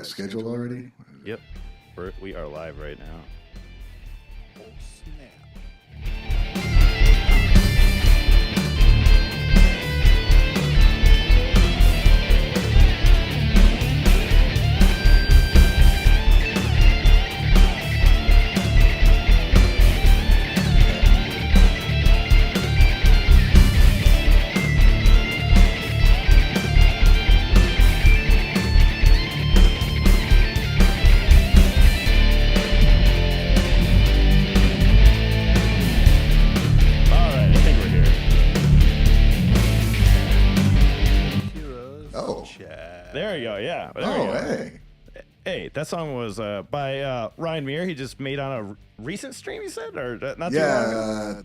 that scheduled already? Yep. We are live right now. Oh, snap. There you go, yeah. Hey. Hey, that song was by Ryan Mear. He just made on a recent stream, you said? Or not too Yeah,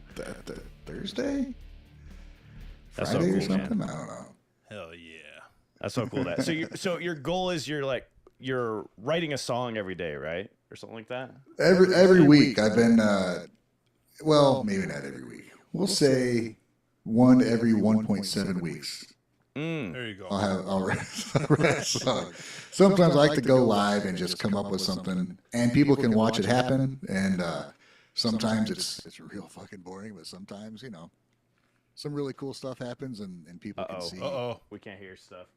Thursday? That's Friday so cool, or something? man. I don't know. Hell yeah. That's so cool. So your goal is you're writing a song every day, right? Or something like that? Every week I've been, well, maybe not every week. We'll say one every 1.7 weeks. There you go. I'll write a song. Sometimes I like to go live and just come up with something, and people can watch it happen. And sometimes it's real fucking boring, but sometimes some really cool stuff happens, and people can see. We can't hear stuff.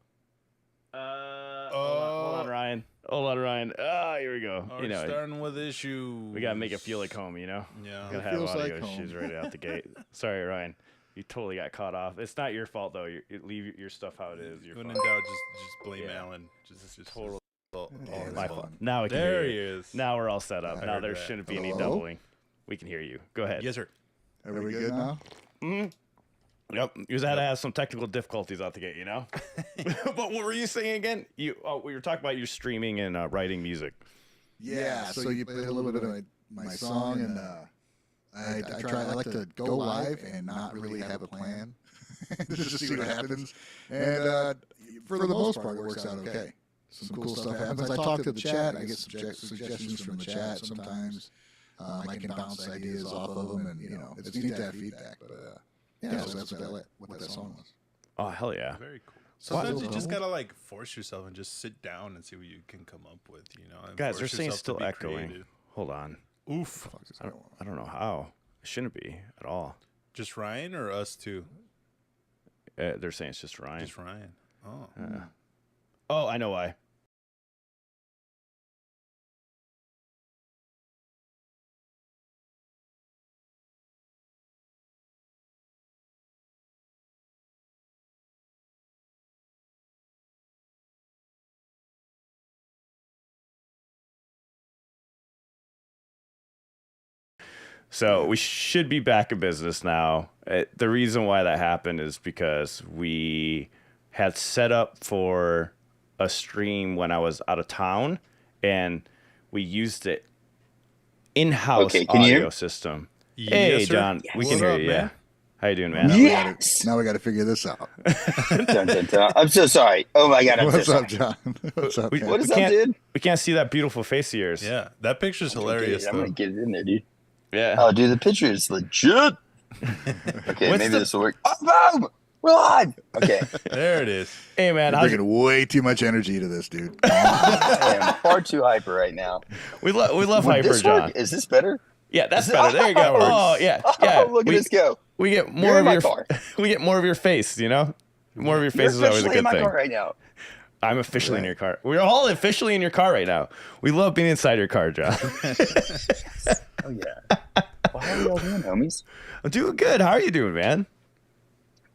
Hold on, Ryan. Here we go. Starting with issues. We gotta make it feel like home, Yeah. We gotta have audio issues right out the gate. Sorry, Ryan. You totally got caught off. It's not your fault though. You leave your stuff how it is. When in doubt, just blame Alan. Just total. my fault. Now we can hear you. he is. Now we're all set up. Now there shouldn't be any doubling. We can hear you. Go ahead. Yes, sir. Are we good now? Mm-hmm. Yep. You just had to have some technical difficulties out the gate, But what were you saying again? We were talking about you streaming and writing music. Yeah. So you play a little bit of my song, and I like to go live and not really have a plan, just see what happens. And for the most part, it works out okay. Some cool stuff happens. I talk to the chat. I get suggestions from the chat sometimes. I can bounce ideas off of them, and it's neat to have feedback. But so that's what that song was. Oh hell yeah! Very cool. Sometimes you just gotta force yourself and just sit down and see what you can come up with. And guys, they're force saying yourself to still be echoing. creative. Hold on. Oof. I don't know how. It shouldn't be at all. Just Ryan or us too? They're saying it's just Ryan. Just Ryan. Oh. Oh, I know why. So we should be back in business now. The reason why that happened is because we had set up for a stream when I was out of town, and we used it in-house audio system. Hey, John, we can hear you. Yeah. How you doing, man? Yes. Now we got to figure this out. Dun, dun, dun. I'm so sorry. Oh my God. What's up, John? What's up? What is up, dude? We can't see that beautiful face of yours. Yeah, that picture's hilarious. I'm gonna get it in there, dude. Yeah. Oh, dude, the picture is legit. Okay, maybe this will work. Oh, we're on. Okay. There it is. Hey, man. You're bringing way too much energy to this, dude. I am far too hyper right now. We love Would hyper, this John. work? Is this better? Yeah, that's better. There you go. Oh, yeah. Yeah. Oh, look at this go. We get more You're in of my your car. We get more of your face, More of your face is You're always a officially good in my thing. car right now. I'm officially in your car. We're all officially in your car right now. We love being inside your car, John. Oh yeah. Well, how are you all doing, homies? I'm doing good. How are you doing, man?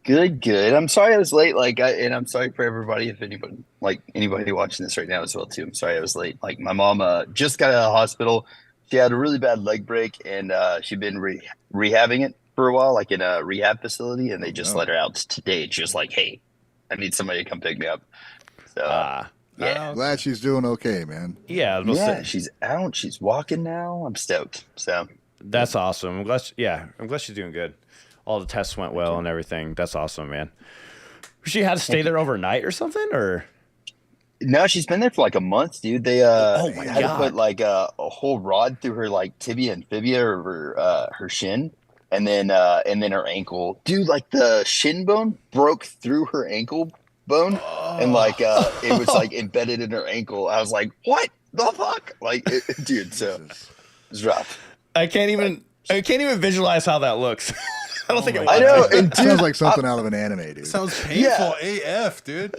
Good. I'm sorry I was late. And I'm sorry for everybody if anybody watching this right now as well too. I'm sorry I was late. My mom just got out of the hospital. She had a really bad leg break, and she'd been rehabbing it for a while, in a rehab facility, and they just let her out today. Just hey, I need somebody to come pick me up. So yeah, Glad she's doing okay, man. Yeah, she's out. She's walking now. I'm stoked. So that's awesome. I'm glad she's doing good. All the tests went well and everything. That's awesome, man. She had to stay there overnight or something, or? No, she's been there for a month, dude. They oh my had God. to put a whole rod through her tibia and fibia or her shin, and then her ankle. Dude, the shin bone broke through her ankle bone, and like it was like embedded in her ankle. I was like, what the fuck? Like, dude, so it's rough. I can't even visualize how that looks. I don't think it I know. It sounds like something out of an anime, dude. Sounds painful AF, dude.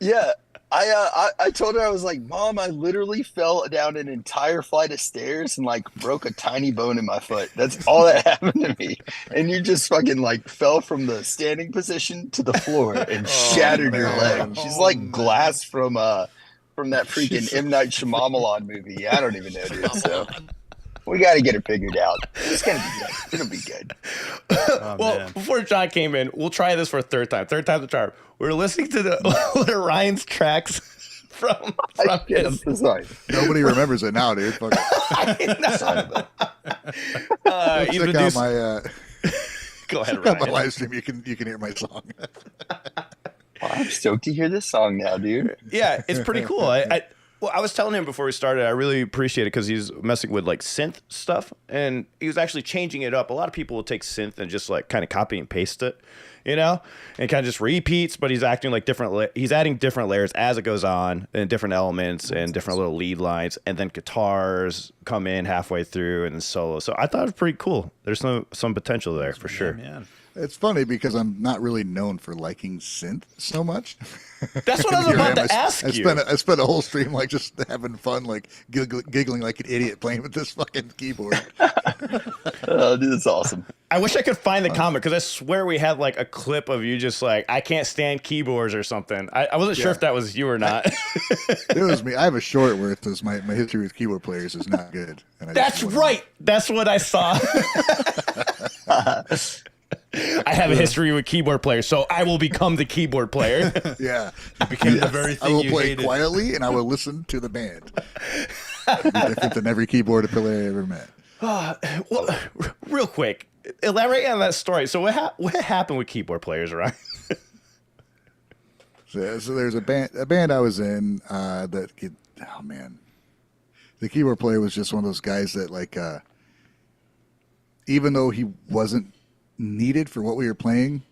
Yeah. I told her, I was like, Mom, I literally fell down an entire flight of stairs and like broke a tiny bone in my foot. That's all that happened to me. And you just fucking like fell from the standing position to the floor and shattered your leg. She's like glass from that freaking M. Night Shyamalan movie. I don't even know, dude. So we got to get it figured out. It's going to be good. It'll be good. Well, before John came in, we'll try this for a third time. Third time's the charm. We're listening to the Ryan's tracks from his. I'm sorry. Nobody remembers it now, dude. Fuck it. Check out my Go ahead, check out my Ryan. live stream. You can hear my song. Well, I'm stoked to hear this song now, dude. Yeah, it's pretty cool. Well, I was telling him before we started, I really appreciate it because he's messing with like synth stuff, and he was actually changing it up. A lot of people will take synth and just like kind of copy and paste it, you know, and kind of just repeats. But he's acting like he's adding different layers as it goes on, and different elements and different little lead lines, and then guitars come in halfway through and then solo. So I thought it was pretty cool. There's some potential there for sure. Man. It's funny because I'm not really known for liking synth so much. That's what I was about to ask you. I spent a whole stream like just having fun, like giggling like an idiot playing with this fucking keyboard. Oh, dude, that's awesome. I wish I could find the comment because I swear we had like a clip of you just like, I can't stand keyboards or something. I wasn't sure if that was you or not. It was me. I have a short where it says my history with keyboard players is not good. And That's right. That's what I saw. I have a history with keyboard players, so I will become the keyboard player. Yeah. It became the very thing I will you play hated. quietly and I will listen to the band. It'll be different than every keyboard player I ever met. Well, real quick, elaborate on that story. So what happened with keyboard players, right? So there's a band I was in oh man, the keyboard player was just one of those guys that like even though he wasn't needed for what we were playing,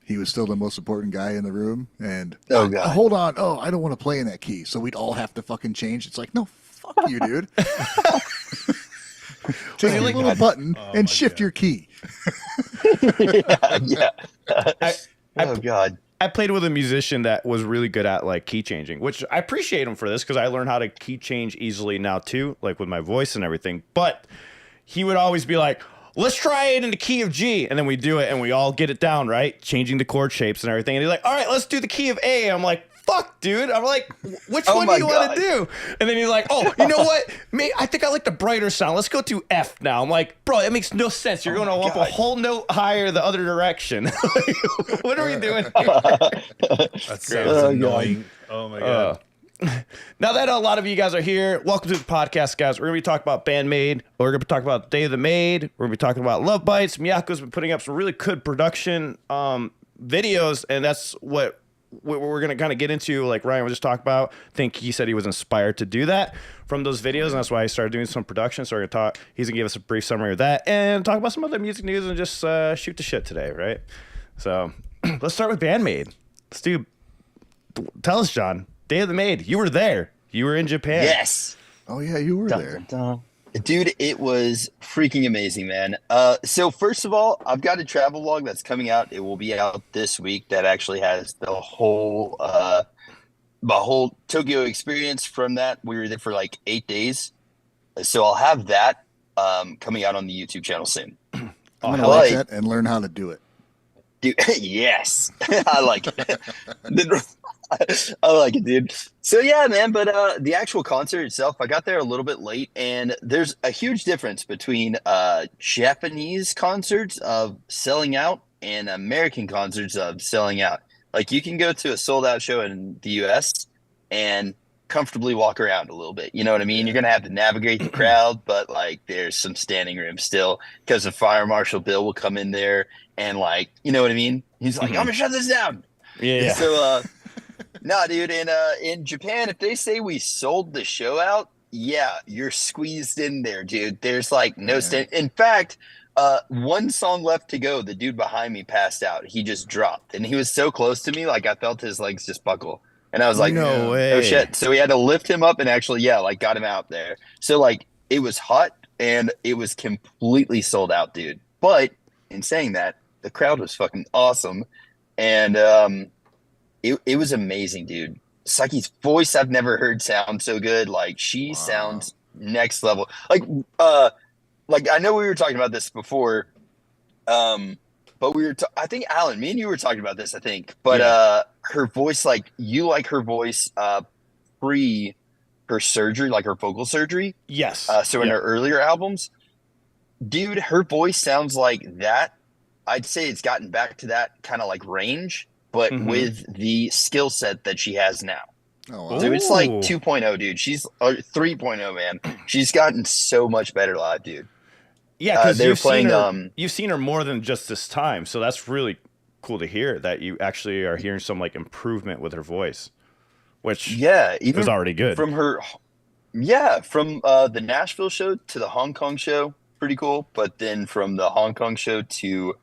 he was still the most important guy in the room. And Oh, God. hold on, I don't want to play in that key, so we'd all have to fucking change. It's like, no, fuck you, dude. Take a little button and shift your key. Yeah. Oh, God. I played with a musician that was really good at like key changing, which I appreciate him for this because I learned how to key change easily now too, like with my voice and everything. But he would always be like, let's try it in the key of G. And then we do it and we all get it down, right? Changing the chord shapes and everything. And he's like, all right, let's do the key of A. I'm like, fuck, dude. I'm like, which one do you want to do? And then he's like, oh, you know what? I think I like the brighter sound. Let's go to F now. I'm like, bro, it makes no sense. You're going to up a whole note higher the other direction. What are we doing here? That sounds annoying. Oh my God. Now that a lot of you guys are here, welcome to the podcast, guys. We're going to be talking about BAND-MAID. We're going to be talking about Day of the Maid. We're going to be talking about Lovebites. Miyako's been putting up some really good production videos, and that's what we're going to kind of get into. Like Ryan was just talking about. I think he said he was inspired to do that from those videos, and that's why he started doing some production. So we're going to he's going to give us a brief summary of that and talk about some other music news and just shoot the shit today, right? So let's start with BAND-MAID. Tell us, John. Day of the Maid. You were there. You were in Japan. Yes. Oh yeah, you were there. Dun. Dude, it was freaking amazing, man. So first of all, I've got a travel log that's coming out. It will be out this week. That actually has the whole Tokyo experience from that. We were there for like 8 days. So I'll have that coming out on the YouTube channel soon. I'm gonna watch that and learn how to do it. Dude, yes. I like it. I like it, dude. So yeah, man, but the actual concert itself, I got there a little bit late, and there's a huge difference between Japanese concerts of selling out and American concerts of selling out. Like, you can go to a sold out show in the US and comfortably walk around a little bit. You know what I mean? You're going to have to navigate the crowd, but like there's some standing room still because the Fire Marshal Bill will come in there and like, you know what I mean? He's like, I'm going to shut this down. Yeah. So, no, dude, in Japan, if they say we sold the show out, yeah, you're squeezed in there, dude. There's like no stand. In fact, one song left to go. The dude behind me passed out. He just dropped, and he was so close to me, like I felt his legs just buckle, and I was like, No way. "Oh shit!" So we had to lift him up and actually, like got him out there. So like it was hot and it was completely sold out, dude. But in saying that, the crowd was fucking awesome, and it was amazing, dude. Psyche's voice I've never heard sound so good. Like she sounds next level. Like I know we were talking about this before, but I think Alan, me and you were talking about this, I think. But her voice, like you like her voice pre her surgery, like her vocal surgery. Yes. So in her earlier albums, dude, her voice sounds like that. I'd say it's gotten back to that kind of like range, but with the skill set that she has now. Oh, wow. So it's like 2.0, dude. She's 3.0, man. She's gotten so much better live, dude. Yeah, because they're playing. You've seen her more than just this time, so that's really cool to hear that you actually are hearing some like improvement with her voice, which even was already good from her. Yeah, from the Nashville show to the Hong Kong show, pretty cool. But then from the Hong Kong show to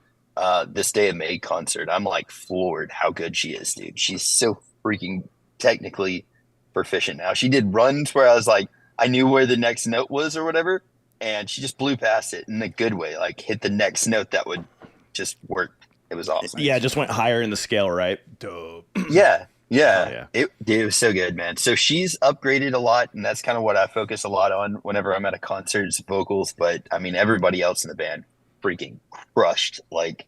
this Day of May concert, I'm like floored how good she is, dude. She's so freaking technically proficient now. She did runs where I was like, I knew where the next note was or whatever, and she just blew past it in a good way, like hit the next note that would just work. It was awesome. Yeah, just went higher in the scale, right? Dope. Yeah. yeah. It was so good, man. So she's upgraded a lot, and that's kind of what I focus a lot on whenever I'm at a concert, is vocals. But I mean, everybody else in the band freaking crushed. Like,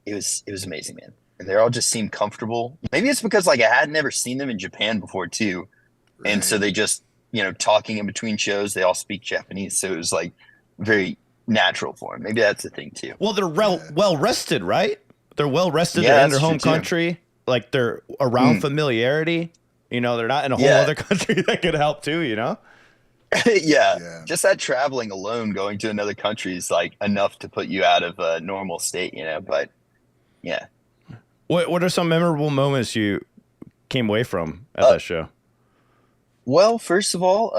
it was amazing, man. And they all just seemed comfortable. Maybe it's because like I had never seen them in Japan before too, and so they just talking in between shows, they all speak Japanese, so it was like very natural for them. Maybe that's the thing too. Well, they're well rested, right? They're well rested. Yeah, they're in their that's home true, too. country. Like they're around familiarity. They're not in a whole other country that could help too. Yeah. Just that traveling alone, going to another country is like enough to put you out of a normal state, But yeah. What are some memorable moments you came away from at that show? Well, first of all,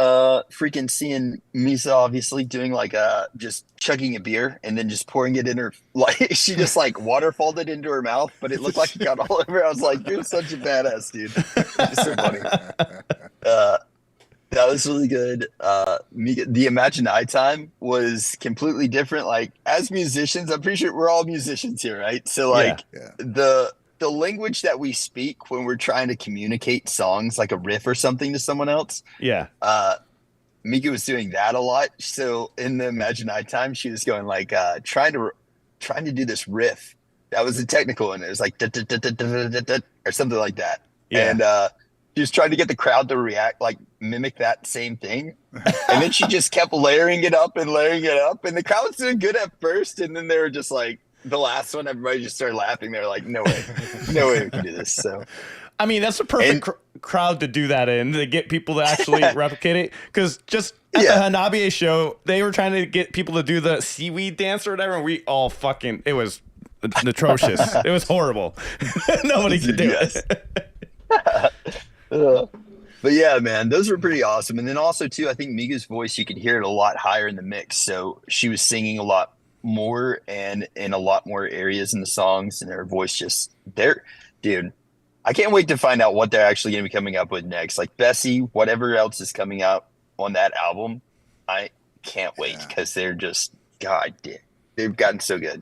freaking seeing Misa obviously doing like just chugging a beer and then just pouring it in her, like she just like waterfalled it into her mouth, but it looked like it got all over. I was like, you're such a badass, dude. It's so funny. That was really good. The Imagine I time was completely different. Like as musicians, I'm pretty sure we're all musicians here, right? So like the language that we speak when we're trying to communicate songs, like a riff or something to someone else. Yeah. Mika was doing that a lot. So in the Imagine I time, she was going like trying to do this riff. That was a technical one. It was like or something like that. Yeah. And she was trying to get the crowd to react, like mimic that same thing. And then she just kept layering it up. And the crowd was doing good at first. And then they were just like, the last one, everybody just started laughing. They're like, no way we can do this. So, I mean, that's a perfect crowd to do that in, to get people to actually replicate it. Because just at the Hanabi show, they were trying to get people to do the seaweed dance or whatever. And we all it was atrocious. It was horrible. Nobody could do it. But yeah, man, those were pretty awesome. And then also too, I think Miga's voice, you could hear it a lot higher in the mix. So she was singing a lot more and in a lot more areas in the songs, and her voice just there, dude. I can't wait to find out what they're actually going to be coming up with next. Like Bessie, whatever else is coming out on that album, I can't wait because they're just they've gotten so good,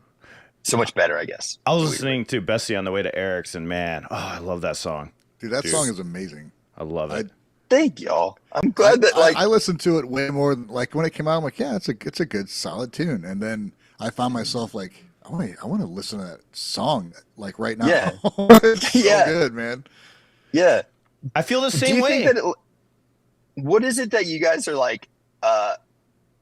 so much better, I guess. I was listening to Bessie on the way to Eric's, and man, I love that song. Dude, that song is amazing. I love it. Thank y'all. I'm glad that I listened to it way more. Like when it came out, I'm like, yeah, it's a good solid tune. And then I found myself like, I want to listen to that song like right now. Yeah. It's so good, man. Yeah. I feel the same way. What is it that you guys are like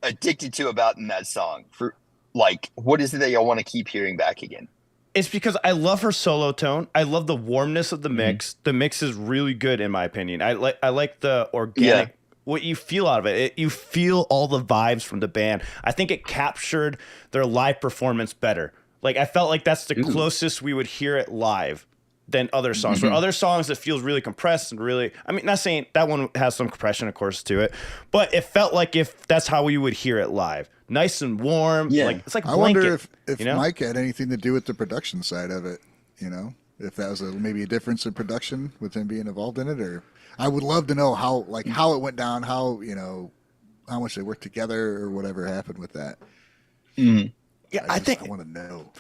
addicted to about in that song? For like, what is it that y'all want to keep hearing back again? It's because I love her solo tone. I love the warmness of the mix. The mix is really good in my opinion. I like the organic what you feel out of it. You feel all the vibes from the band. I think it captured their live performance better. Like I felt like that's the closest we would hear it live. than other songs. For other songs, it feels really compressed and really, I mean, not saying that one has some compression, of course, to it, but it felt like if that's how we would hear it live. Nice and warm. Yeah. Like, it's like I blanket, wonder if you know? Mike had anything to do with the production side of it, you know? If that was maybe a difference in production with him being involved in it, or I would love to know how it went down, how, you know, how much they worked together or whatever happened with that. Mm. Yeah, I think want to know.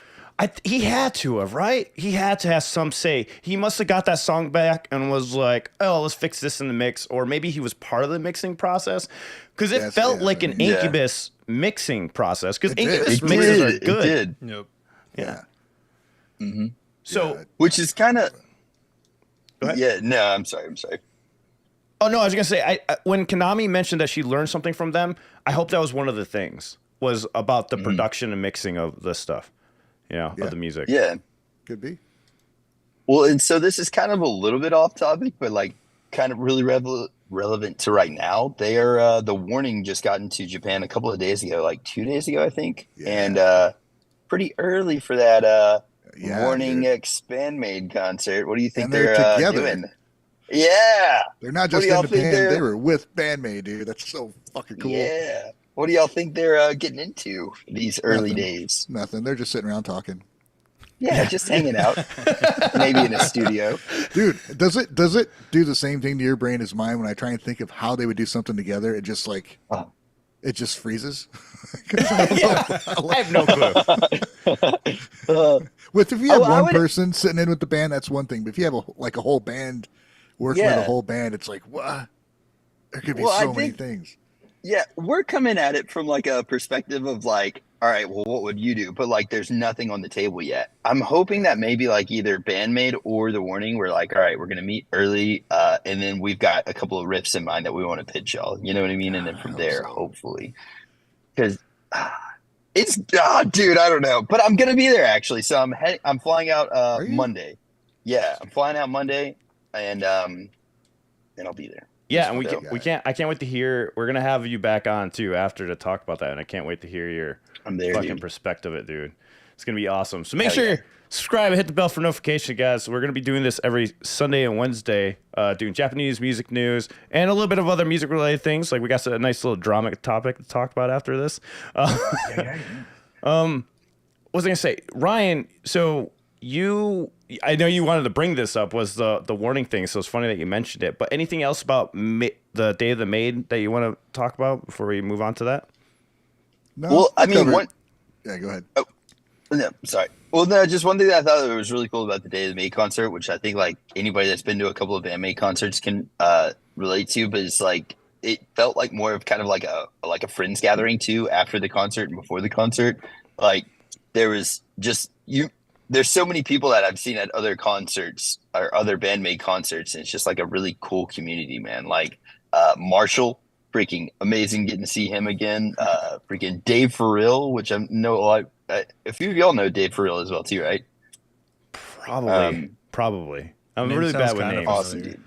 he had to have, right? He had to have some say. He must have got that song back and was like, oh, let's fix this in the mix. Or maybe he was part of the mixing process. Because it felt like an Incubus mixing process. Because Incubus mixes are good. It did. Yep. Yeah. Mm-hmm. So, which is kind of, go ahead. yeah, no, I'm sorry. Oh, no, I was going to say, I when Kanami mentioned that she learned something from them, I hope that was one of the things, was about the production and mixing of this stuff, you know, of the music. Yeah. Could be. Well, and so this is kind of a little bit off topic, but like kind of really relevant to right now. They are, The Warning just got into Japan a couple of days ago, like 2 days ago, I think. Yeah. And pretty early for that Warning dude. X BAND-MAID concert. What do you think And they're together. doing? Yeah. They're not What just do y'all in think Japan, they were with BAND-MAID, dude. That's so fucking cool. Yeah. What do y'all think they're getting into these early Nothing. days? Nothing. They're just sitting around talking. Yeah, just hanging out. Maybe in a studio. Dude, does it do the same thing to your brain as mine when I try and think of how they would do something together? It just like it just freezes. I have no clue. If you have one would- person sitting in with the band, that's one thing. But if you have a whole band working with a whole band, it's like what? There could be so many things. Yeah, we're coming at it from like a perspective of like, all right, well, what would you do? But like, there's nothing on the table yet. I'm hoping that maybe like either BAND-MAID or The Warning, we're like, all right, we're gonna meet early, and then we've got a couple of riffs in mind that we want to pitch y'all. You know what I mean? And then from there, hopefully, because it's dude, I don't know, but I'm gonna be there actually. So I'm flying out Monday. Yeah, I'm flying out Monday, and I'll be there. Yeah, and we can't. I can't wait to hear. We're gonna have you back on too after to talk about that, and I can't wait to hear your fucking perspective of it, dude. It's gonna be awesome. So make sure you subscribe and hit the bell for notification, guys. We're gonna be doing this every Sunday and Wednesday, doing Japanese music news and a little bit of other music related things. Like we got a nice little drama topic to talk about after this. What was I gonna say, Ryan? So I know you wanted to bring this up, was the warning thing, so it's funny that you mentioned it. But anything else about the Day of the Maid that you want to talk about before we move on to that? No, well, I mean, yeah, go ahead. Oh, no, sorry. Well, no, just one thing that I thought was really cool about the Day of the Maid concert, which I think like anybody that's been to a couple of BAND-MAID concerts can relate to, but it's like it felt like more of kind of like a friends gathering too after the concert and before the concert. Like there was just there's so many people that I've seen at other concerts or other BAND-MAID concerts, and it's just like a really cool community, man. Like Marshall, freaking amazing getting to see him again. Freaking Dave Farrell, which I know a lot. A few of y'all know Dave Farrell as well too, right? Probably. I'm really bad with names. Awesome, dude.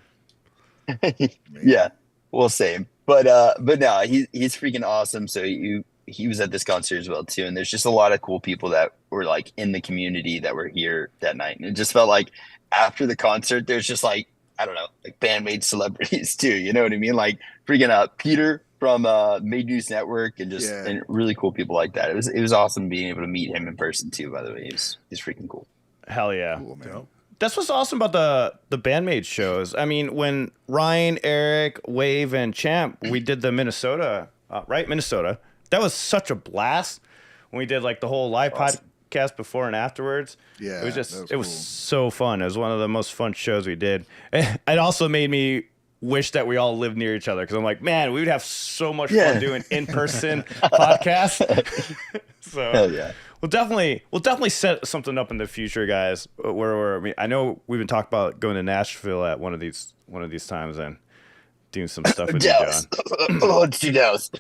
Yeah, well, same. But no, he's freaking awesome. So he was at this concert as well too, and there's just a lot of cool people that were like in the community that were here that night, and it just felt like after the concert there's just like, I don't know, like BAND-MAID celebrities too, you know what I mean? Like freaking Peter from Made News Network, and just and really cool people like that. It was awesome being able to meet him in person too, by the way. He's freaking cool. Hell yeah. Cool, man. That's what's awesome about the BAND-MAID shows. I mean, when Ryan, Eric, Wave, and Champ, we did the Minnesota, Minnesota. That was such a blast when we did like the whole live podcast before and afterwards. Yeah, it was just cool. was so fun. It was one of the most fun shows we did. It also made me wish that we all lived near each other, because I'm like, man, we would have so much fun doing in-person podcasts. So hell yeah. We'll definitely set something up in the future, guys. I know we've been talking about going to Nashville at one of these times and doing some stuff with Dallas. you, John. Let's do Dallas.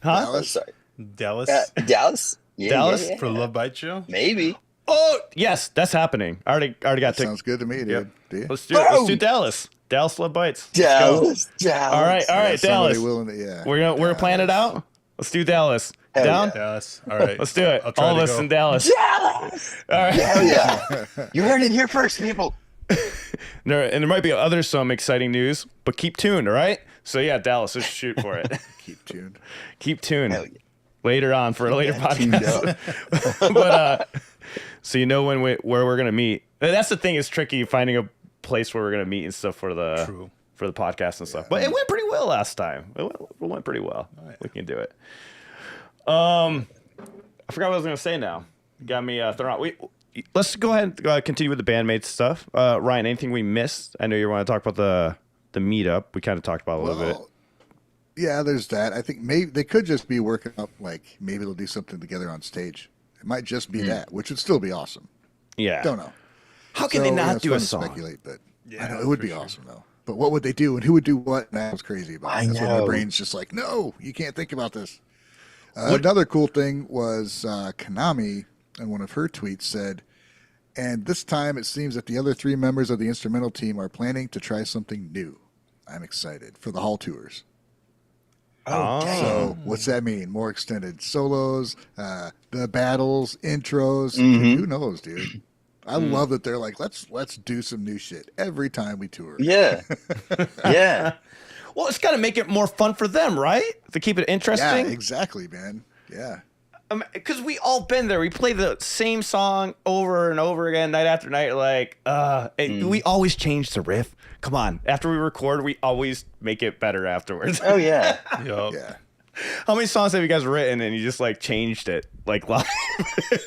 Huh? Dallas? Sorry. Dallas Dallas? Yeah, Dallas? yeah. for Lovebites show. Maybe. Oh yes, that's happening. I already got tickets. Sounds good to me, dude. Yep. Do you? Let's do it. Let's do Dallas. Dallas Lovebites. Dallas. All right, Yeah, Dallas. somebody willing to, We're gonna plan it out. Let's do Dallas. Hell Down? yeah. Dallas. All right. Let's do it. I'll try All to of us go. in Dallas. Dallas! All right. Hell yeah. You heard it here first, people. There might be some exciting news, but keep tuned, all right? So yeah, Dallas, let's shoot for it. Keep tuned. Keep tuned. Hell yeah. Later on for a later Tuned podcast. up. But so you know where we're gonna meet. That's the thing, is tricky finding a place where we're gonna meet and stuff for the True. for the podcast and stuff. But it went pretty well last time. It went pretty well. yeah. We can do it. I forgot what I was gonna say now. Got me thrown out. Let's go ahead and continue with the BAND-MAID stuff. Ryan, anything we missed? I know you want to talk about the meetup. We kind of talked about it a little bit. Yeah, there's that. I think maybe they could just be working up, like maybe they'll do something together on stage. It might just be that, which would still be awesome. Yeah. Don't know. How can they not it's do fun a to song? Speculate, but Yeah, I know it would for be sure. awesome though. But what would they do, and who would do what? And that was crazy about. I That's what my know. brain's just like, no, you can't think about this. Another cool thing was Kanami, in one of her tweets, said, and this time it seems that the other 3 members of the instrumental team are planning to try something new. I'm excited for the hall tours. Oh. So what's that mean? More extended solos, the battles, intros. Mhm. Who knows, dude? I love that they're like, let's do some new shit every time we tour. Yeah. Yeah. Well, it's got to make it more fun for them, right? To keep it Yeah, interesting. exactly, man. Yeah. Because we all been there. We play the same song over and over again, night after night. Like, and we always change the riff. Come on. After we record, we always make it better afterwards. Oh yeah. Yup. Yeah. How many songs have you guys written and you just like changed it like live?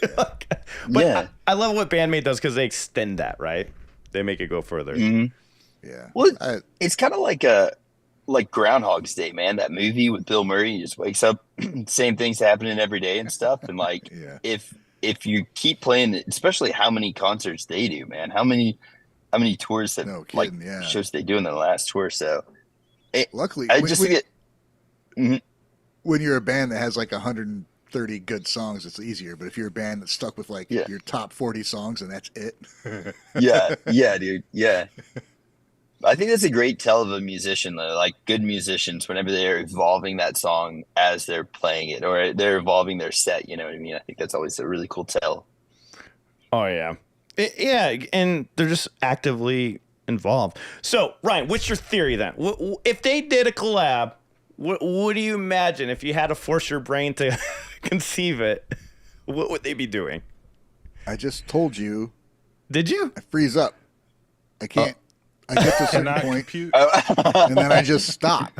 But Yeah. I love what BAND-MAID does because they extend that, right? They make it go further. Mhm. Yeah. Well, I- it's kind of like Groundhog's Day, man. That movie with Bill Murray, he just wakes up, same things happening every day and stuff. And like, Yeah. if you keep playing it, especially how many concerts they do, man, how many tours that No like kidding, yeah. shows they do in their last tour. So Luckily, I when, just when, think it. when you're a band that has like 130 good songs, it's easier. But if you're a band that's stuck with like Yeah. your top 40 songs and that's it, Yeah, dude. Yeah. I think that's a great tell of a musician, though. Like good musicians, whenever they're evolving that song as they're playing it, or they're evolving their set. You know what I mean? I think that's always a really cool tell. Oh, yeah. Yeah, and they're just actively involved. So, Ryan, what's your theory then? If they did a collab, what do you imagine if you had to force your brain to conceive it? What would they be doing? I just told you, Did you? I freeze up. I can't. I get to a certain Cannot point, compute. and then I just stop.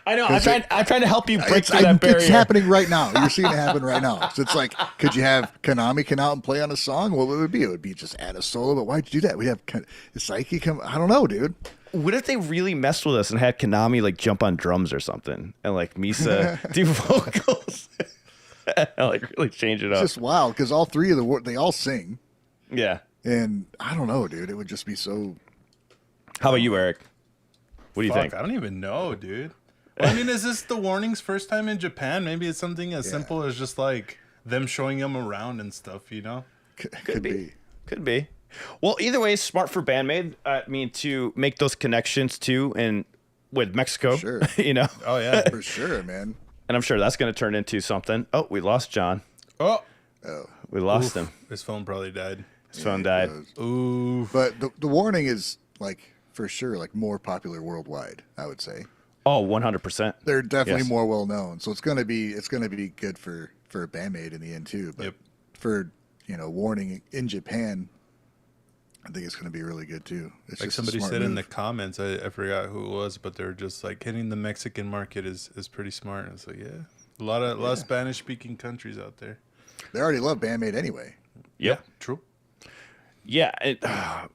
I know. I'm trying to help you break through that barrier. It's happening right now. You're seeing it happen right now. So it's like, could you have Kanami come out and play on a song? What would it be? It would be just add a solo. But why'd you do that? We'd have Psyche come. I don't know, dude. What if they really messed with us and had Kanami like jump on drums or something, and like Misa do vocals, and, like really change it It's up? just wild because all 3 of they all sing, Yeah. and I don't know, dude. It would just be so. How about you, Eric? What do you Fuck, think? I don't even know, dude. Well, I mean, is this the Warning's first time in Japan? Maybe it's something as simple as just like them showing them around and stuff, you know? Could be. Could be. Well, either way, smart for BAND-MAID. I mean, to make those connections too, and with Mexico, Sure. you know, Oh, yeah. For sure, man. and I'm sure that's going to turn into something. Oh, we lost John. Oh, Oh, We lost oof. him. His phone probably died. His phone died. Ooh. but the warning is like for sure like more popular worldwide. I would say Oh, 100%. they're definitely Yes. more well known. So it's gonna be good for BAND-MAID in the end too. But Yep. for warning in Japan, I think it's gonna be really good too. It's Like just a somebody smart said in the move. comments, I forgot who it was, but they're just like hitting the Mexican market is pretty smart. And so yeah, a lot of Spanish speaking countries out there. They already love BAND-MAID anyway. Yep. Yeah, true. Yeah,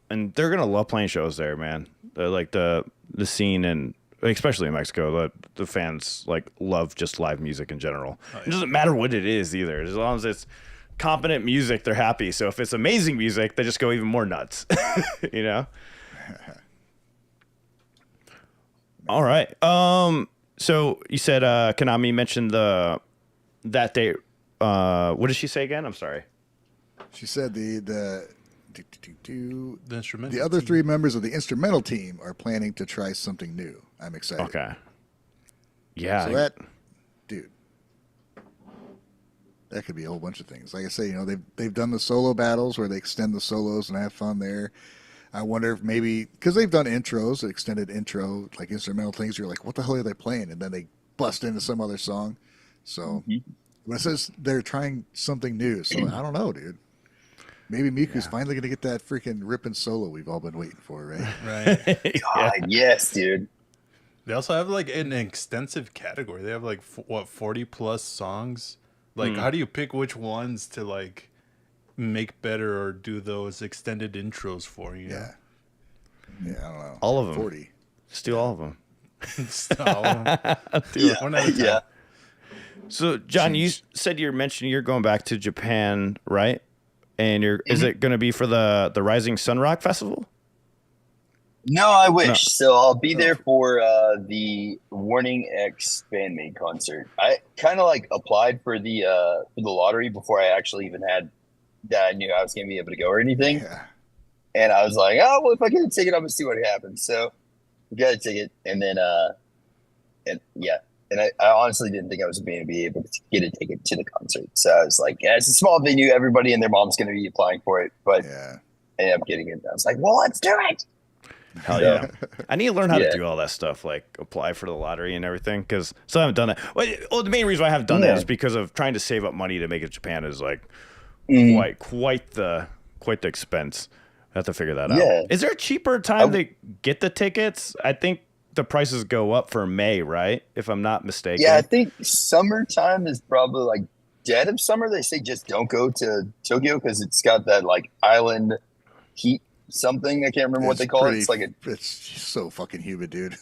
and they're gonna love playing shows there, man. They're like the scene, and especially in Mexico, the fans like love just live music in general. It doesn't matter what it is either, as long as it's competent music, they're happy. So if it's amazing music, they just go even more nuts. You know. All right. So you said Kanami mentioned that date. What did she say again? I'm sorry. She said the The instrumental. the other 3 members of the instrumental team are planning to try something new. I'm excited. Okay. Yeah. So that, dude, that could be a whole bunch of things. Like I say, they've done the solo battles where they extend the solos and have fun there. I wonder if maybe because they've done intros, extended intro, like instrumental things. You're like, what the hell are they playing? And then they bust into some other song. So, but it says they're trying something new. So I don't know, dude. Maybe Miku's finally gonna get that freaking ripping solo we've all been waiting for, right? Right. God, yes, dude. They also have like an extensive category. They have like 40 plus songs. Like, how do you pick which ones to like make better or do those extended intros for? You know? Yeah, I don't know. All of them. 40. Just do all of them. One at a time. Yeah. So, John, you said you're mentioning you're going back to Japan, right? And is it going to be for the Rising Sun Rock Festival? No, I wish. No. So I'll be there for the Warning X BAND-MAID concert. I kind of like applied for the lottery before I actually even had that I knew I was going to be able to go or anything. Yeah. And I was like, oh, well, if I get a ticket, I'm going to see what happens. So we got a ticket. And then, and I honestly didn't think I was going to be able to get a ticket to the concert. So I was like, yeah, it's a small venue. Everybody and their mom's going to be applying for it. But I ended up getting it. I was like, well, let's do it. Hell yeah. I need to learn how to do all that stuff, like apply for the lottery and everything, because I haven't done that. Well, the main reason why I haven't done that is because of trying to save up money to make it to Japan is like quite the expense. I have to figure that out. Is there a cheaper time to get the tickets? I think the prices go up for May, right? If I'm not mistaken. Yeah, I think summertime is probably like dead of summer. They say just don't go to Tokyo because it's got that like island heat something. I can't remember what they call it. It's like it's so fucking humid, dude.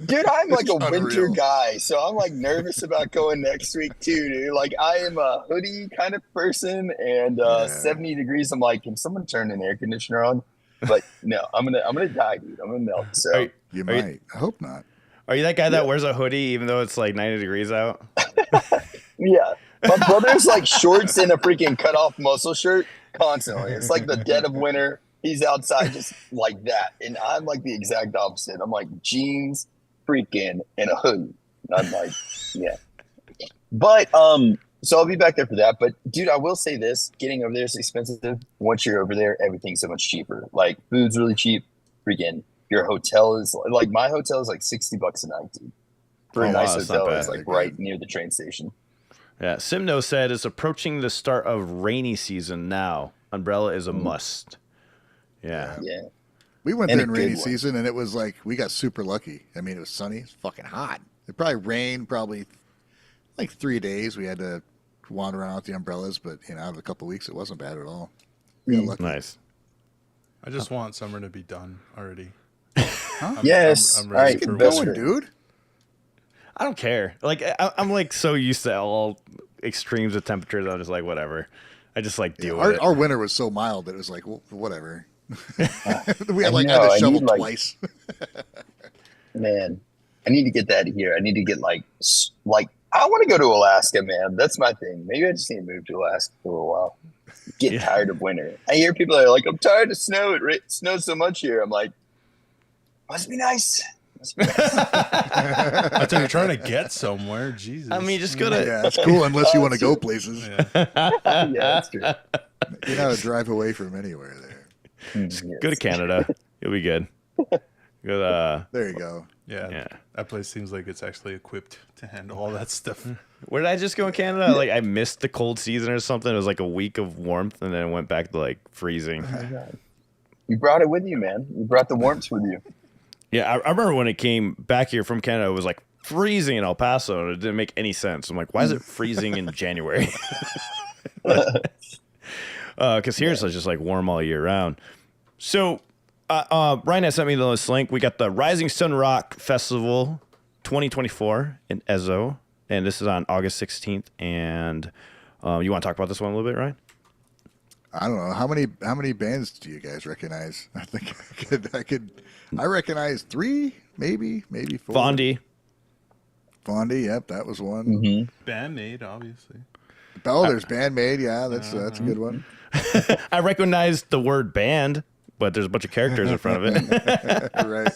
Dude, I'm like a winter guy, so I'm like nervous about going next week too, dude. Like I am a hoodie kind of person, and 70 degrees. I'm like, can someone turn an air conditioner on? But no, I'm gonna die, dude. I'm gonna melt. So you might. I hope not. Are you that guy that wears a hoodie even though it's like 90 degrees out? Yeah, my brother's like shorts and a freaking cut off muscle shirt constantly. It's like the dead of winter. He's outside just like that. And I'm like the exact opposite. I'm like jeans, freaking, and a hoodie. And I'm like, yeah. But, so I'll be back there for that. But, dude, I will say this. Getting over there is expensive. Once you're over there, everything's so much cheaper. Like, food's really cheap. Freaking, your hotel is, like, my hotel is like $60 a night, dude. For a nice hotel, it's like right near the train station. Yeah, Simno said it's approaching the start of rainy season now. Umbrella is a must. Yeah. We went there in rainy season, and it was like we got super lucky. I mean, it was sunny. It's fucking hot. It probably rained like 3 days. We had to wander around with the umbrellas, but out of a couple of weeks, it wasn't bad at all. We got lucky. Nice. I just want summer to be done already. Yes. I'm ready for going, dude. I don't care. Like I'm like so used to all extremes of temperatures. I'm just like whatever. I just like deal with it. Our winter was so mild that it was like whatever. We had had to shovel twice. Man, I need to get that here. I need to get like I want to go to Alaska, man. That's my thing. Maybe I just need to move to Alaska for a while. Get tired of winter. I hear people that are like, I'm tired of snow. It snows so much here. I'm like, must be nice. I think you're trying to get somewhere. Jesus. I mean, just go to. Yeah, it's cool unless you want to go places. Yeah, that's true. You know how to drive away from anywhere there. Go to Canada. You'll be good. Go there you go. Yeah. That place seems like it's actually equipped to handle all that stuff. Where did I just go in Canada? Like I missed the cold season or something. It was like a week of warmth, and then it went back to like freezing. Oh my God. You brought it with you, man. You brought the warmth with you. Yeah, I remember when it came back here from Canada, it was like freezing in El Paso, and it didn't make any sense. I'm like, why is it freezing in January? Because here it's just like warm all year round. So Ryan has sent me this link. We got the Rising Sun Rock Festival 2024 in Ezo, and this is on August 16th. And you want to talk about this one a little bit, Ryan? I don't know how many bands do you guys recognize? I think I recognize 3, maybe 4. Fondi, yep, that was one. Mm-hmm. BAND-MAID, obviously. Oh, there's BAND-MAID, yeah, that's a good one. I recognize the word band, but there's a bunch of characters in front of it. Right.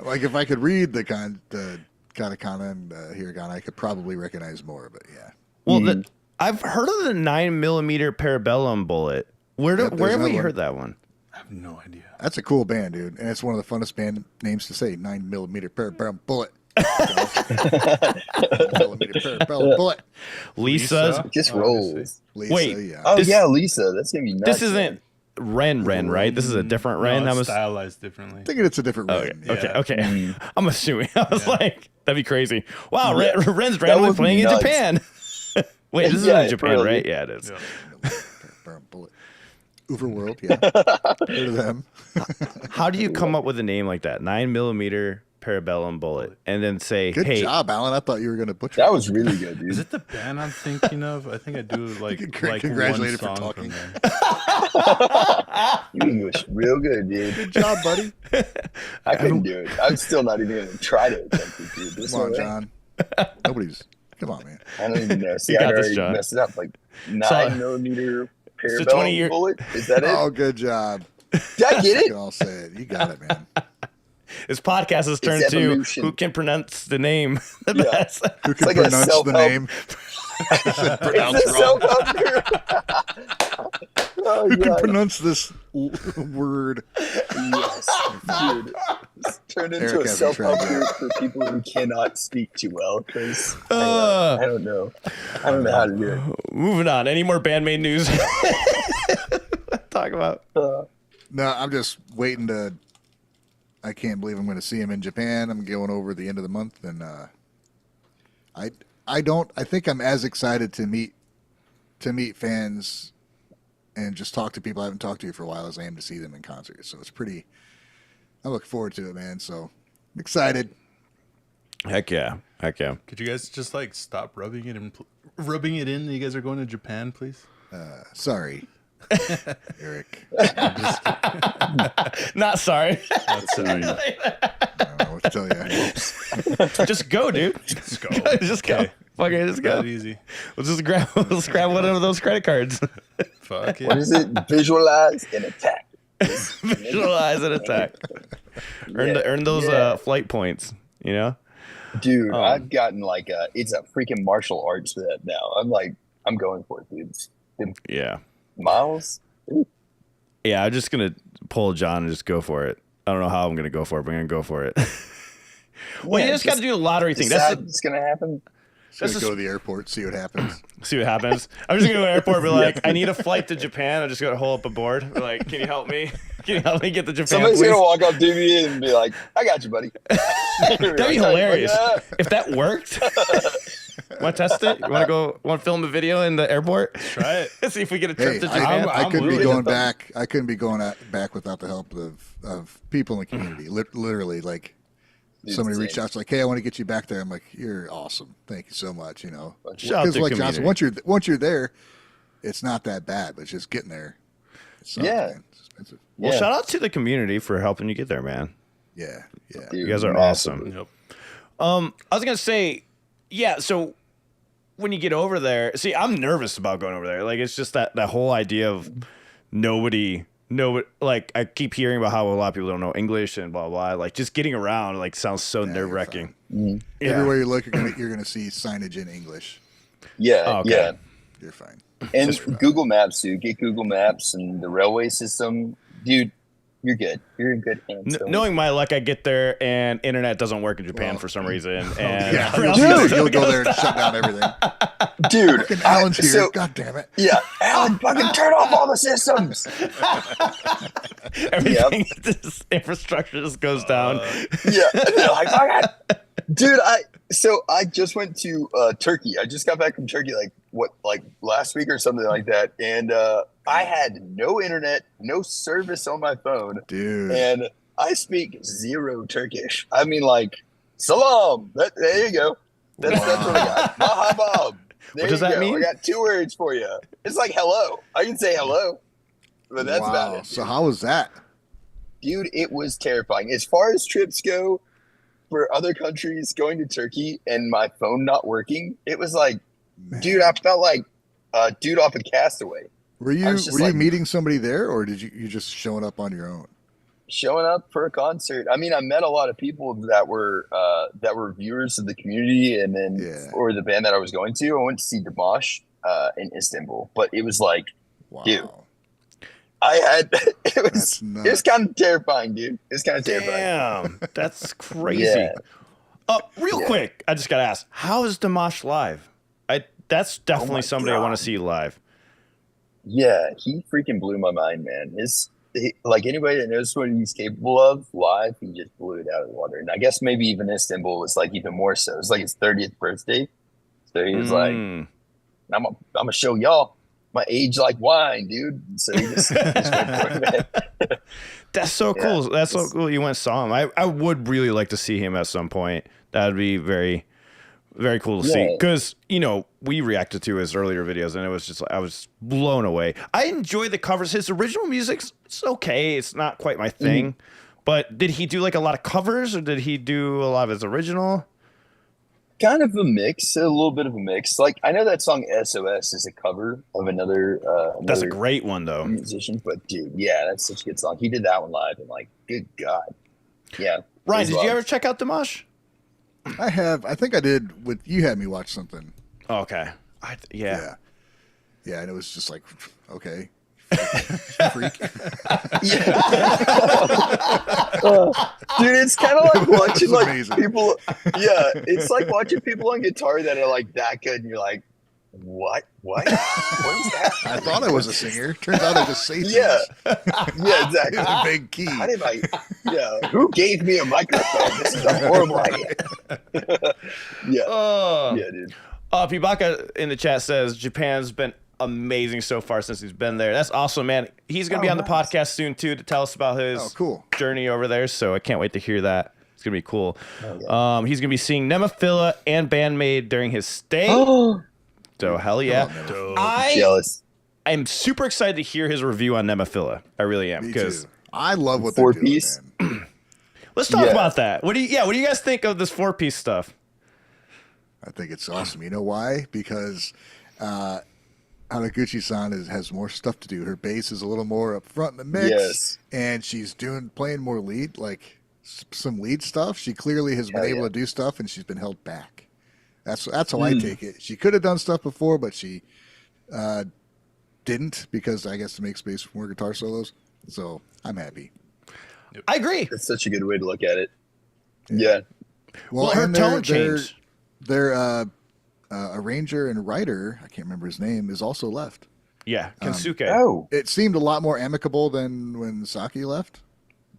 Like if I could read the katakana and hiragana, I could probably recognize more. But yeah. Well, I've heard of the 9mm Parabellum bullet. Where have we heard that one? I have no idea. That's a cool band, dude, and it's one of the funnest band names to say. 9mm Parabellum bullet. 9mm Parabellum bullet. Lisa's. Just rolls. Lisa, Wait. yeah. Oh yeah, Lisa. That's gonna be nuts. This isn't Ren, right? This is a different Ren. No, it's stylized differently. I think it's a different Ren. Okay. I'm assuming. I was like, that'd be crazy. Wow, Ren's That randomly would be playing in nuts. Japan. Wait, this is in Japan, really. right? Yeah, it is. Yeah. Parabellum bullet. Overworld, yeah. Heard of them. How do you come up with a name like that? 9mm Parabellum bullet, and then say, Good "Hey, job, Alan. I thought you were going to butcher That was really good, dude. Is it the band I'm thinking of? I think I do like Congratulated one for song talking. from them. You English real good, dude. Good job, buddy. I couldn't do it. I'm still not even gonna try to attempt it, dude. There's Come on, no way. John. Nobody's. Come on, man. I don't even know. See, You I got this, already John. messed it up. Like So- 9mm a Parabellum 20-year bullet. Is that it? Oh, good job. Did I get You it? can all say it. You got it, man. this podcast has turned to evolution. who can pronounce the name the Yeah. best." Who can like a pronounce the self-help- name? It's a self-help group. Oh, Who can God. pronounce this word? Yes, dude. It's turned into Eric a hasn't self-help tried group for people who cannot speak too well. Because Uh. I don't know. I don't know how to do it. Moving on. Any more BAND-MAID news? Talk about. No, I'm just waiting to. I can't believe I'm going to see him in Japan. I'm going over the end of the month, and I think I'm as excited to meet fans and just talk to people I haven't talked to for a while as I am to see them in concert. So it's pretty. I look forward to it, man. So I'm excited. Heck yeah. Could you guys just like stop rubbing it in? Rubbing it in. You guys are going to Japan, please. Sorry, Eric. Not sorry. That's sorry. I don't know what to tell you. Just go, dude. Let's go. Just go. Okay. Fuck it, just go. That easy. Let's grab one of those credit cards. Fuck What it. is it? Visualize and attack. Visualize an attack. Earn those flight points, you know? Dude, I've gotten like it's a freaking martial arts for that now. I'm going for it, dude. Yeah. Miles? Yeah, I'm just going to pull John and just go for it. I don't know how I'm going to go for it, but I'm going to go for it. Well, you just got to do the lottery thing. That's It's gonna happen. Just gonna go to the airport, see what happens. see what happens. I'm just going to go to the airport and be like, I need a flight to Japan. I'm just going to hold up a board. Be like, can you help me? Can you help me get to Japan, Somebody's please? gonna walk up to me and be like, "I got you, buddy." That'd be hilarious. If that worked. Want to test it? Want to film a video in the airport? Try it. See if we get a trip Hey, to Japan. I couldn't be willing. going back. I couldn't be going back without the help of people in the community. Literally, like Dude, somebody same. reached out, like, "Hey, I want to get you back there." I'm like, "You're awesome. Thank you so much." You know, Shout out because to like community. Johnson, once you're there, it's not that bad. But it's just getting there. It sucks, Yeah. man. It's expensive. Well, Yeah. shout out to the community for helping you get there, man. Yeah, yeah. Dude, You guys are massively. awesome. Yep. I was gonna say, yeah. So when you get over there, see, I'm nervous about going over there. Like, it's just that whole idea of nobody. Like, I keep hearing about how a lot of people don't know English and blah blah. Like, just getting around like sounds so you're nerve wracking. Mhm. Yeah. Everywhere you look, you're gonna see signage in English. Yeah, Oh, okay. yeah. You're fine. And Google Maps, dude. Get Google Maps and the railway system, dude. You're good. You're in good hands. don't Knowing my luck, I get there and internet doesn't work in Japan for some reason. And Yeah, Dude! you'll go there and shut down everything. worry. Dude. Fucking Alan's here. So, God damn it. yeah, Alan, fucking turn off all the systems. everything, this infrastructure just goes down. Yeah, they're like, fuck it. Dude. I just went to Turkey. I just got back from Turkey, like last week or something like that, and I had no internet, no service on my phone. Dude. And I speak zero Turkish. I mean, like, salam. There you go. That's what I got. Mahabab. There What does you that go. mean? I got 2 words for you. It's like hello. I can say hello, but that's about it. So how was that? Dude, it was terrifying. As far as trips go, for other countries, going to Turkey and my phone not working, it was like, Man. dude, I felt like a dude off of Castaway. Were you I was just you like- meeting somebody there, or did you just showing up on your own? Showing up for a concert. I mean, I met a lot of people that were viewers of the community, and then Yeah. or the band that I was going to. I went to see Dimash. in Istanbul, but it was like, Wow. dude, it was nuts. kind of terrifying, dude. It was kind of terrifying. Damn, that's crazy. Yeah. Real quick, I just gotta ask, how is Dimash live? That's definitely somebody I want to see live. Yeah, he freaking blew my mind, man. Like anybody that knows what he's capable of live, he just blew it out of the water. And I guess maybe even Istanbul was like even more so. It was like his 30th birthday, so he was like, "I'm gonna show y'all my age like wine, dude." So he just went for it, man. That's so cool. That's so cool. You went and saw him. I would really like to see him at some point. That would be very, very cool to see. Because, you know, we reacted to his earlier videos and it was just, I was blown away. I enjoy the covers. His original music's it's okay. It's not quite my thing. But did he do like a lot of covers or did he do a lot of his original? Kind of a mix, a little bit of a mix. Like I know that song SOS is a cover of another that's a great one though. Musician, but dude, yeah, that's such a good song. He did that one live and like, good God. Yeah. Ryan, did you ever check out Dimash? I have. I think I did. You had me watch something. Okay. Yeah, and it was just like, okay, freak. Dude, it's kind of like watching like amazing. people. Yeah, it's like watching people on guitar that are like that good, and you're like, what is that? I thought I was a singer. Turns out I just say things. Yeah, exactly. In a big key. How did who gave me a microphone? This is a horrible idea. Yeah, dude. Pibaka in the chat says Japan's been amazing so far since he's been there. That's awesome, man. He's gonna be on the podcast soon too to tell us about his journey over there. So I can't wait to hear that. It's gonna be cool. He's gonna be seeing Nemophila and BAND-MAID during his stay. So hell yeah. I'm jealous. I'm super excited to hear his review on Nemophila. I really am. Because I love what they're doing, man. Let's talk about that. What do you guys think of this 4-piece stuff? I think it's awesome. You know why? Because Hanaguchi-san has more stuff to do. Her bass is a little more up front in the mix, and she's playing more lead, like some lead stuff. She clearly has been able to do stuff, and she's been held back. That's how I take it. She could have done stuff before, but she didn't because I guess to make space for more guitar solos. So I'm happy. I agree. That's such a good way to look at it. Yeah. Well, her tone changed. Their arranger and writer, I can't remember his name, is also left. Yeah, Kensuke. It seemed a lot more amicable than when Saki left,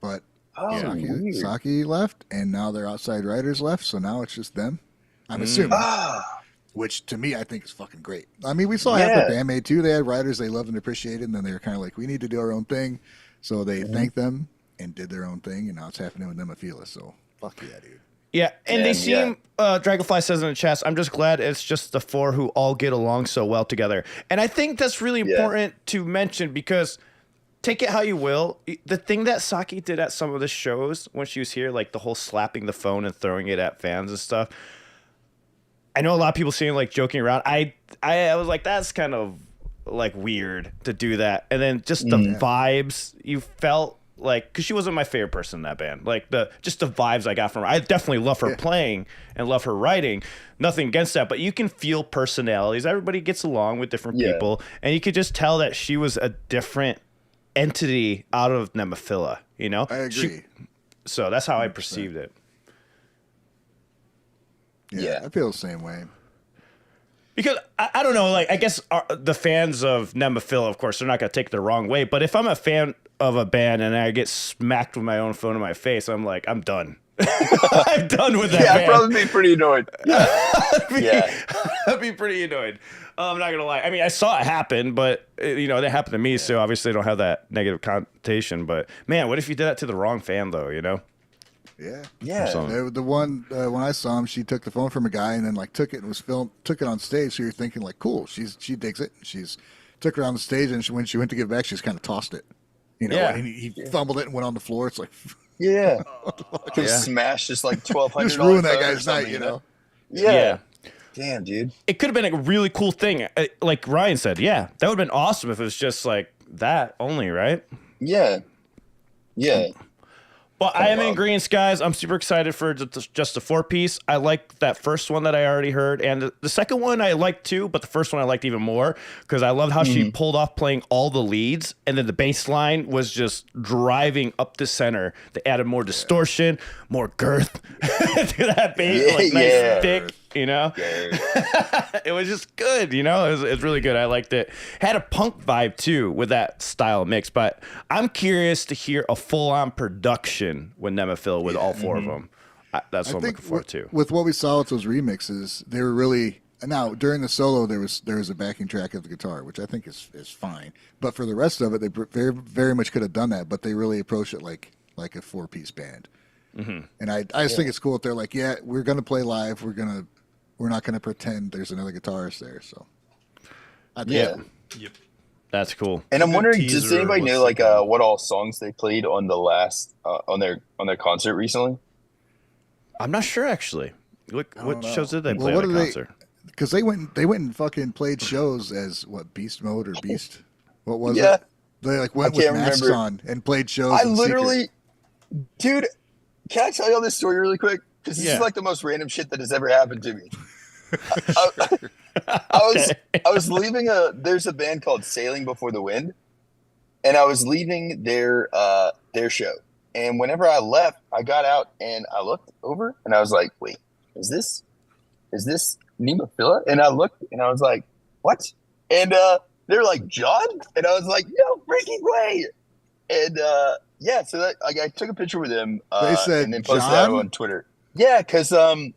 but Saki left, and now their outside writers left, so now it's just them. I'm assuming. Which to me, I think is fucking great. I mean, we saw it happen at BAND-MAID too. They had writers they loved and appreciated, and then they were kind of like, we need to do our own thing. So they thanked them and did their own thing, and now it's happening with Nemophila. So fuck yeah, dude. Yeah, and they seem, Dragonfly says in the chat, I'm just glad it's just the 4 who all get along so well together. And I think that's really important to mention because take it how you will. The thing that Saki did at some of the shows when she was here, like the whole slapping the phone and throwing it at fans and stuff, I know a lot of people seeing like joking around. I was like, that's kind of like weird to do that. And then just the vibes you felt like, because she wasn't my favorite person in that band. Like just the vibes I got from her. I definitely love her playing and love her writing. Nothing against that, but you can feel personalities. Everybody gets along with different people, and you could just tell that she was a different entity out of Nemophila. You know, I agree. So that's how I perceived it. Yeah, I feel the same way. Because I don't know, like I guess the fans of Nemophila, of course, they're not gonna take it the wrong way. But if I'm a fan of a band and I get smacked with my own phone in my face, I'm like, I'm done. I'm done with that. I'd probably be pretty annoyed. I'd be pretty annoyed. I'm not gonna lie. I mean, I saw it happen, but it happened to me, so obviously I don't have that negative connotation. But man, what if you did that to the wrong fan, though? You know? Yeah. The one when I saw him, she took the phone from a guy and then like took it and took it on stage. So you're thinking like, cool, she digs it. She's took it on the stage, and when she went to give it back, she just kind of tossed it. You know, and he fumbled it and went on the floor. It's like, smashed just like $1,200. Just ruined that guy's night, you know. Yeah. Damn, dude. It could have been a really cool thing, like Ryan said. Yeah, that would have been awesome if it was just like that only, right? Yeah. Well, I am in agreement, guys. I'm super excited for just the 4-piece. I like that first one that I already heard, and the second one I liked too, but the first one I liked even more because I loved how she pulled off playing all the leads, and then the bass line was just driving up the center. They added more distortion, more girth to that bass, like nice thick. You know, it was just good. You know, it was really good. I liked it. Had a punk vibe too with that style mix. But I'm curious to hear a full-on production with Nemophila with all 4 of them. That's what I'm looking for too. With what we saw with those remixes, they were really now during the solo there was a backing track of the guitar, which I think is fine. But for the rest of it, they very very much could have done that. But they really approached it like a 4-piece band. And I just think it's cool that they're like, yeah, we're gonna play live. We're not going to pretend there's another guitarist there. So, Yep. That's cool. And I'm wondering, does anybody know like what all songs they played on the last on their concert recently? I'm not sure actually. What shows did they play at the concert? Because they went and fucking played shows as what, Beast Mode or Beast? What was it? They like went with masks on and played shows. I literally, dude, can I tell you all this story really quick? Because this is like the most random shit that has ever happened to me. I was leaving there's a band called Sailing Before the Wind, and I was leaving their show. And whenever I left, I got out and I looked over and I was like, wait, is this Nemophila? And I looked and I was like, what? And they're like, John? And I was like, no freaking way. And so that I took a picture with them they said, and then posted that on Twitter. Yeah, because I'm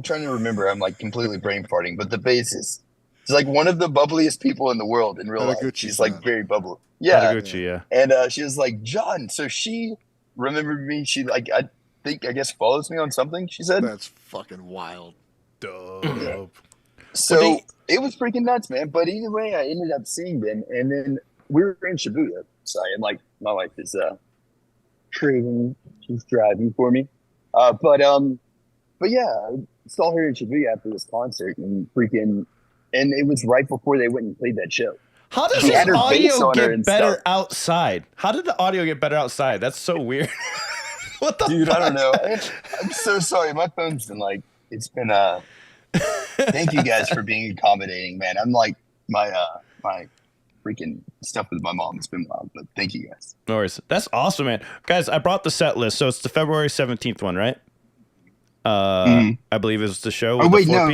trying to remember. I'm like completely brain farting, but the bassist is like one of the bubbliest people in the world in real life. She's like very bubbly. Yeah. And she was like, John. So she remembered me. She like, I guess follows me on something, she said. That's fucking wild. Dope. Yeah. So it was freaking nuts, man. But either way, I ended up seeing them. And then we were in Shibuya. So and like my wife is trading. She's driving for me. But yeah, I saw her in Shibuya after this concert and it was right before they went and played that show. How does the audio get better outside? How did the audio get better outside? That's so weird. What the dude? fuck? I don't know. I'm so sorry. My phone's been like, it's been thank you guys for being accommodating, man. I'm like my freaking stuff with my mom. It's been wild, but thank you guys. No worries. That's awesome, man. Guys, I brought the set list. So it's the February 17th one, right? I believe is the show. Oh, wait, no.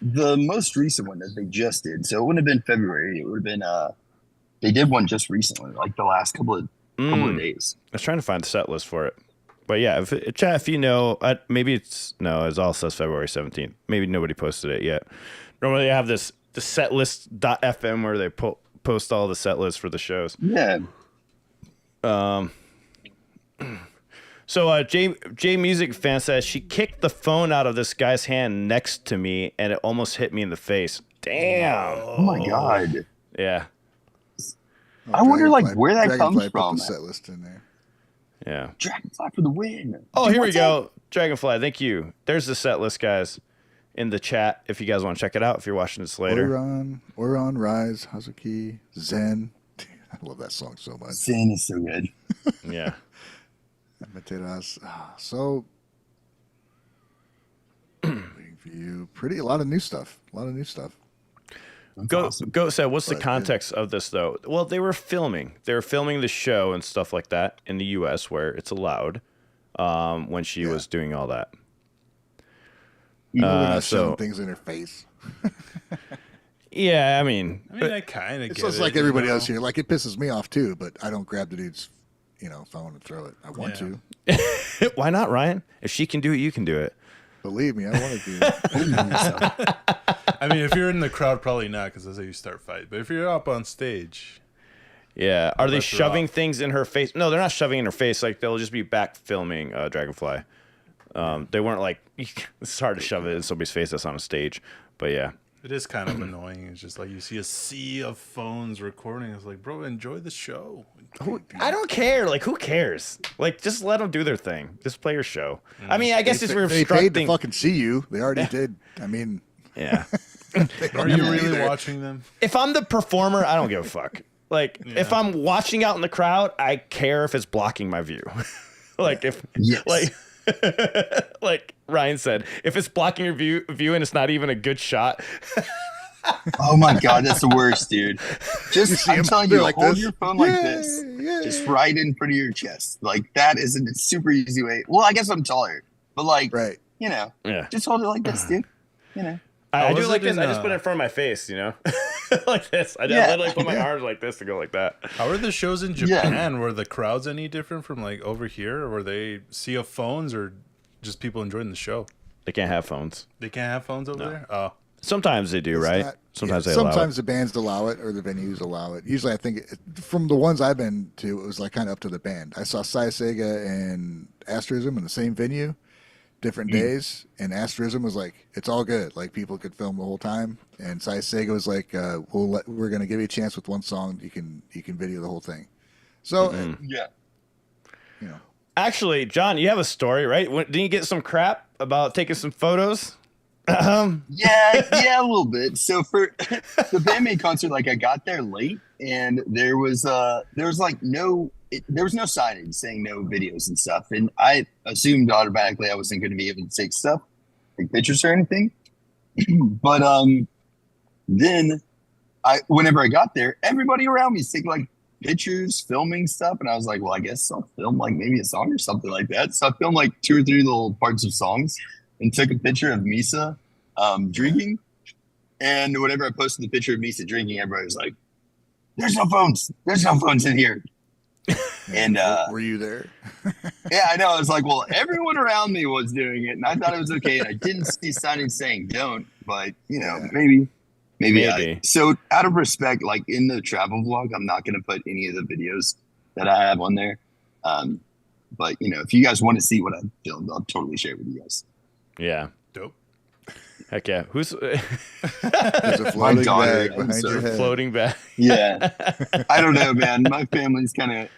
The most recent one that they just did. So it wouldn't have been February. It would have been, they did one just recently, like the last couple of days. I was trying to find the set list for it. But yeah, if you know, maybe it all says February 17th. Maybe nobody posted it yet. Normally I have the setlist.fm where they post all the set lists for the shows. Yeah. So J Music Fan says she kicked the phone out of this guy's hand next to me and it almost hit me in the face. Damn. Oh my god. Yeah. I wonder like where that comes from. Put the set list in there. Yeah. Dragonfly for the win. Oh, here we go. Dragonfly, thank you. There's the set list, guys, in the chat. If you guys want to check it out, if you're watching this later. Oron, Rise, Hazuki, Zen. I love that song so much. Zen is so good. Yeah. So, waiting for you. A lot of new stuff. Go said, what's the context of this, though? Well, they were filming the show and stuff like that in the U.S. where it's allowed when she was doing all that. You know, they're not showing things in her face. Yeah, I mean, I kind of get it. It's like everybody else here. Like, it pisses me off, too, but I don't grab the dude's, if I want to throw it. I want to. Why not, Ryan? If she can do it, you can do it. Believe me, I want to do it. I mean, if you're in the crowd, probably not, because that's how you start fight. But if you're up on stage, yeah. Are they shoving things in her face? No, they're not shoving in her face. Like they'll just be back filming Dragonfly. They weren't like it's hard to shove it in somebody's face that's on a stage. But yeah, it is kind of annoying. It's just like you see a sea of phones recording. It's like, bro, enjoy the show. I don't care. Like, who cares? Like, just let them do their thing. Just play your show. I mean, I guess they paid to fucking see you. They already did. I mean, yeah. Are you really watching them? If I'm the performer, I don't give a fuck. Like, if I'm watching out in the crowd, I care if it's blocking my view. Like if Yes. like Ryan said, if it's blocking your view and it's not even a good shot. Oh my God, that's the worst, dude. I'm telling you, like hold this. your phone like this, just right in front of your chest. Like that isn't a super easy way. Well, I guess I'm taller, but like, Right. just hold it like this, dude. I do was like it this. in, I just put it in front of my face, like this. I literally put my arms like this to go like that. How are the shows in Japan? Were the crowds any different from like over here? Or were they sea of phones or just people enjoying the show? They can't have phones. They can't have phones over there? Oh. Sometimes they do, right? Sometimes they allow it. Sometimes the bands allow it or the venues allow it. Usually, I think from the ones I've been to, it was like kind of up to the band. I saw Sai Sega and Asterism in the same venue, different days, and Asterism was like, it's all good. Like people could film the whole time, and Sai Sega was like, we're going to give you a chance with one song. You can video the whole thing. So Actually, John, you have a story, right? Didn't you get some crap about taking some photos? Yeah, a little bit. So for the BAND-MAID concert, like I got there late, and there was no signage saying no videos and stuff, and I assumed automatically I wasn't going to be able to take stuff, like pictures or anything. But then whenever I got there, everybody around me is taking like pictures, filming stuff, and I was like, well, I guess I'll film like maybe a song or something like that. So I filmed like 2 or 3 little parts of songs and took a picture of Misa drinking. And whenever I posted the picture of Misa drinking, everybody was like, there's no phones in here. And were you there? Yeah, I know. I was like, well, everyone around me was doing it, and I thought it was okay. And I didn't see signage saying don't, but maybe. So out of respect, like in the travel vlog, I'm not going to put any of the videos that I have on there. But if you guys want to see what I filmed, I'll totally share it with you guys. Yeah. Dope. Heck yeah. Who's There's a floating bag behind your head. floating bag? Yeah. I don't know, man. My family's kind of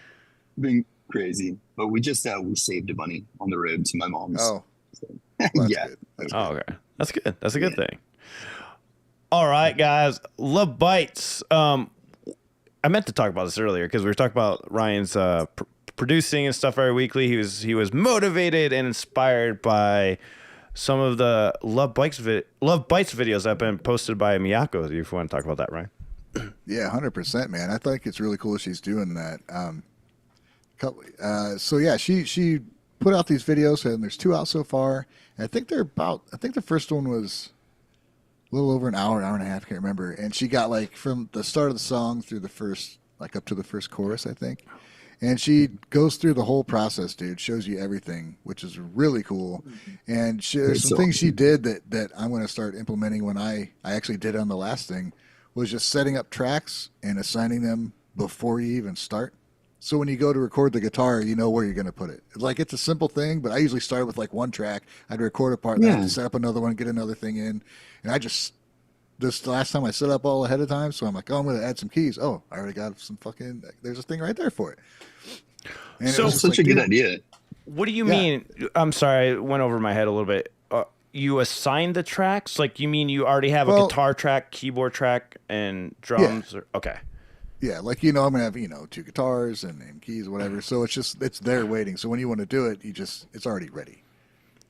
been crazy, but we just we saved a bunny on the road to my mom's. Oh, So, well, yeah. That's Oh, okay. That's good. That's a good thing. All right, guys. Lovebites. I meant to talk about this earlier because we were talking about Ryan's producing and stuff very weekly. He was motivated and inspired by some of the Lovebites videos that have been posted by Miyako. If you want to talk about that, Ryan. Yeah, 100%, man. I think it's really cool she's doing that. So yeah, she put out these videos, and there's 2 out so far. And I think the first one was a little over an hour and a half, can't remember. And she got like from the start of the song through the first, like up to the first chorus, I think. And she goes through the whole process, dude. Shows you everything, which is really cool. And there's some things she did that I'm going to start implementing when I actually did on the last thing, was just setting up tracks and assigning them before you even start. So when you go to record the guitar, you know where you're going to put it. Like, it's a simple thing, but I usually start with like one track. I'd record a part, then I'd set up another one, get another thing in. And this last time I set up all ahead of time, so I'm like, oh, I'm going to add some keys. Oh, I already got some there's a thing right there for it. And So- it was Such a good idea. What do you mean? I'm sorry, I went over my head a little bit. You assign the tracks? Like, you mean you already have a guitar track, keyboard track, and drums? Okay. Yeah, like, I'm going to have, 2 guitars and keys, whatever. So it's there waiting. So when you want to do it, it's already ready.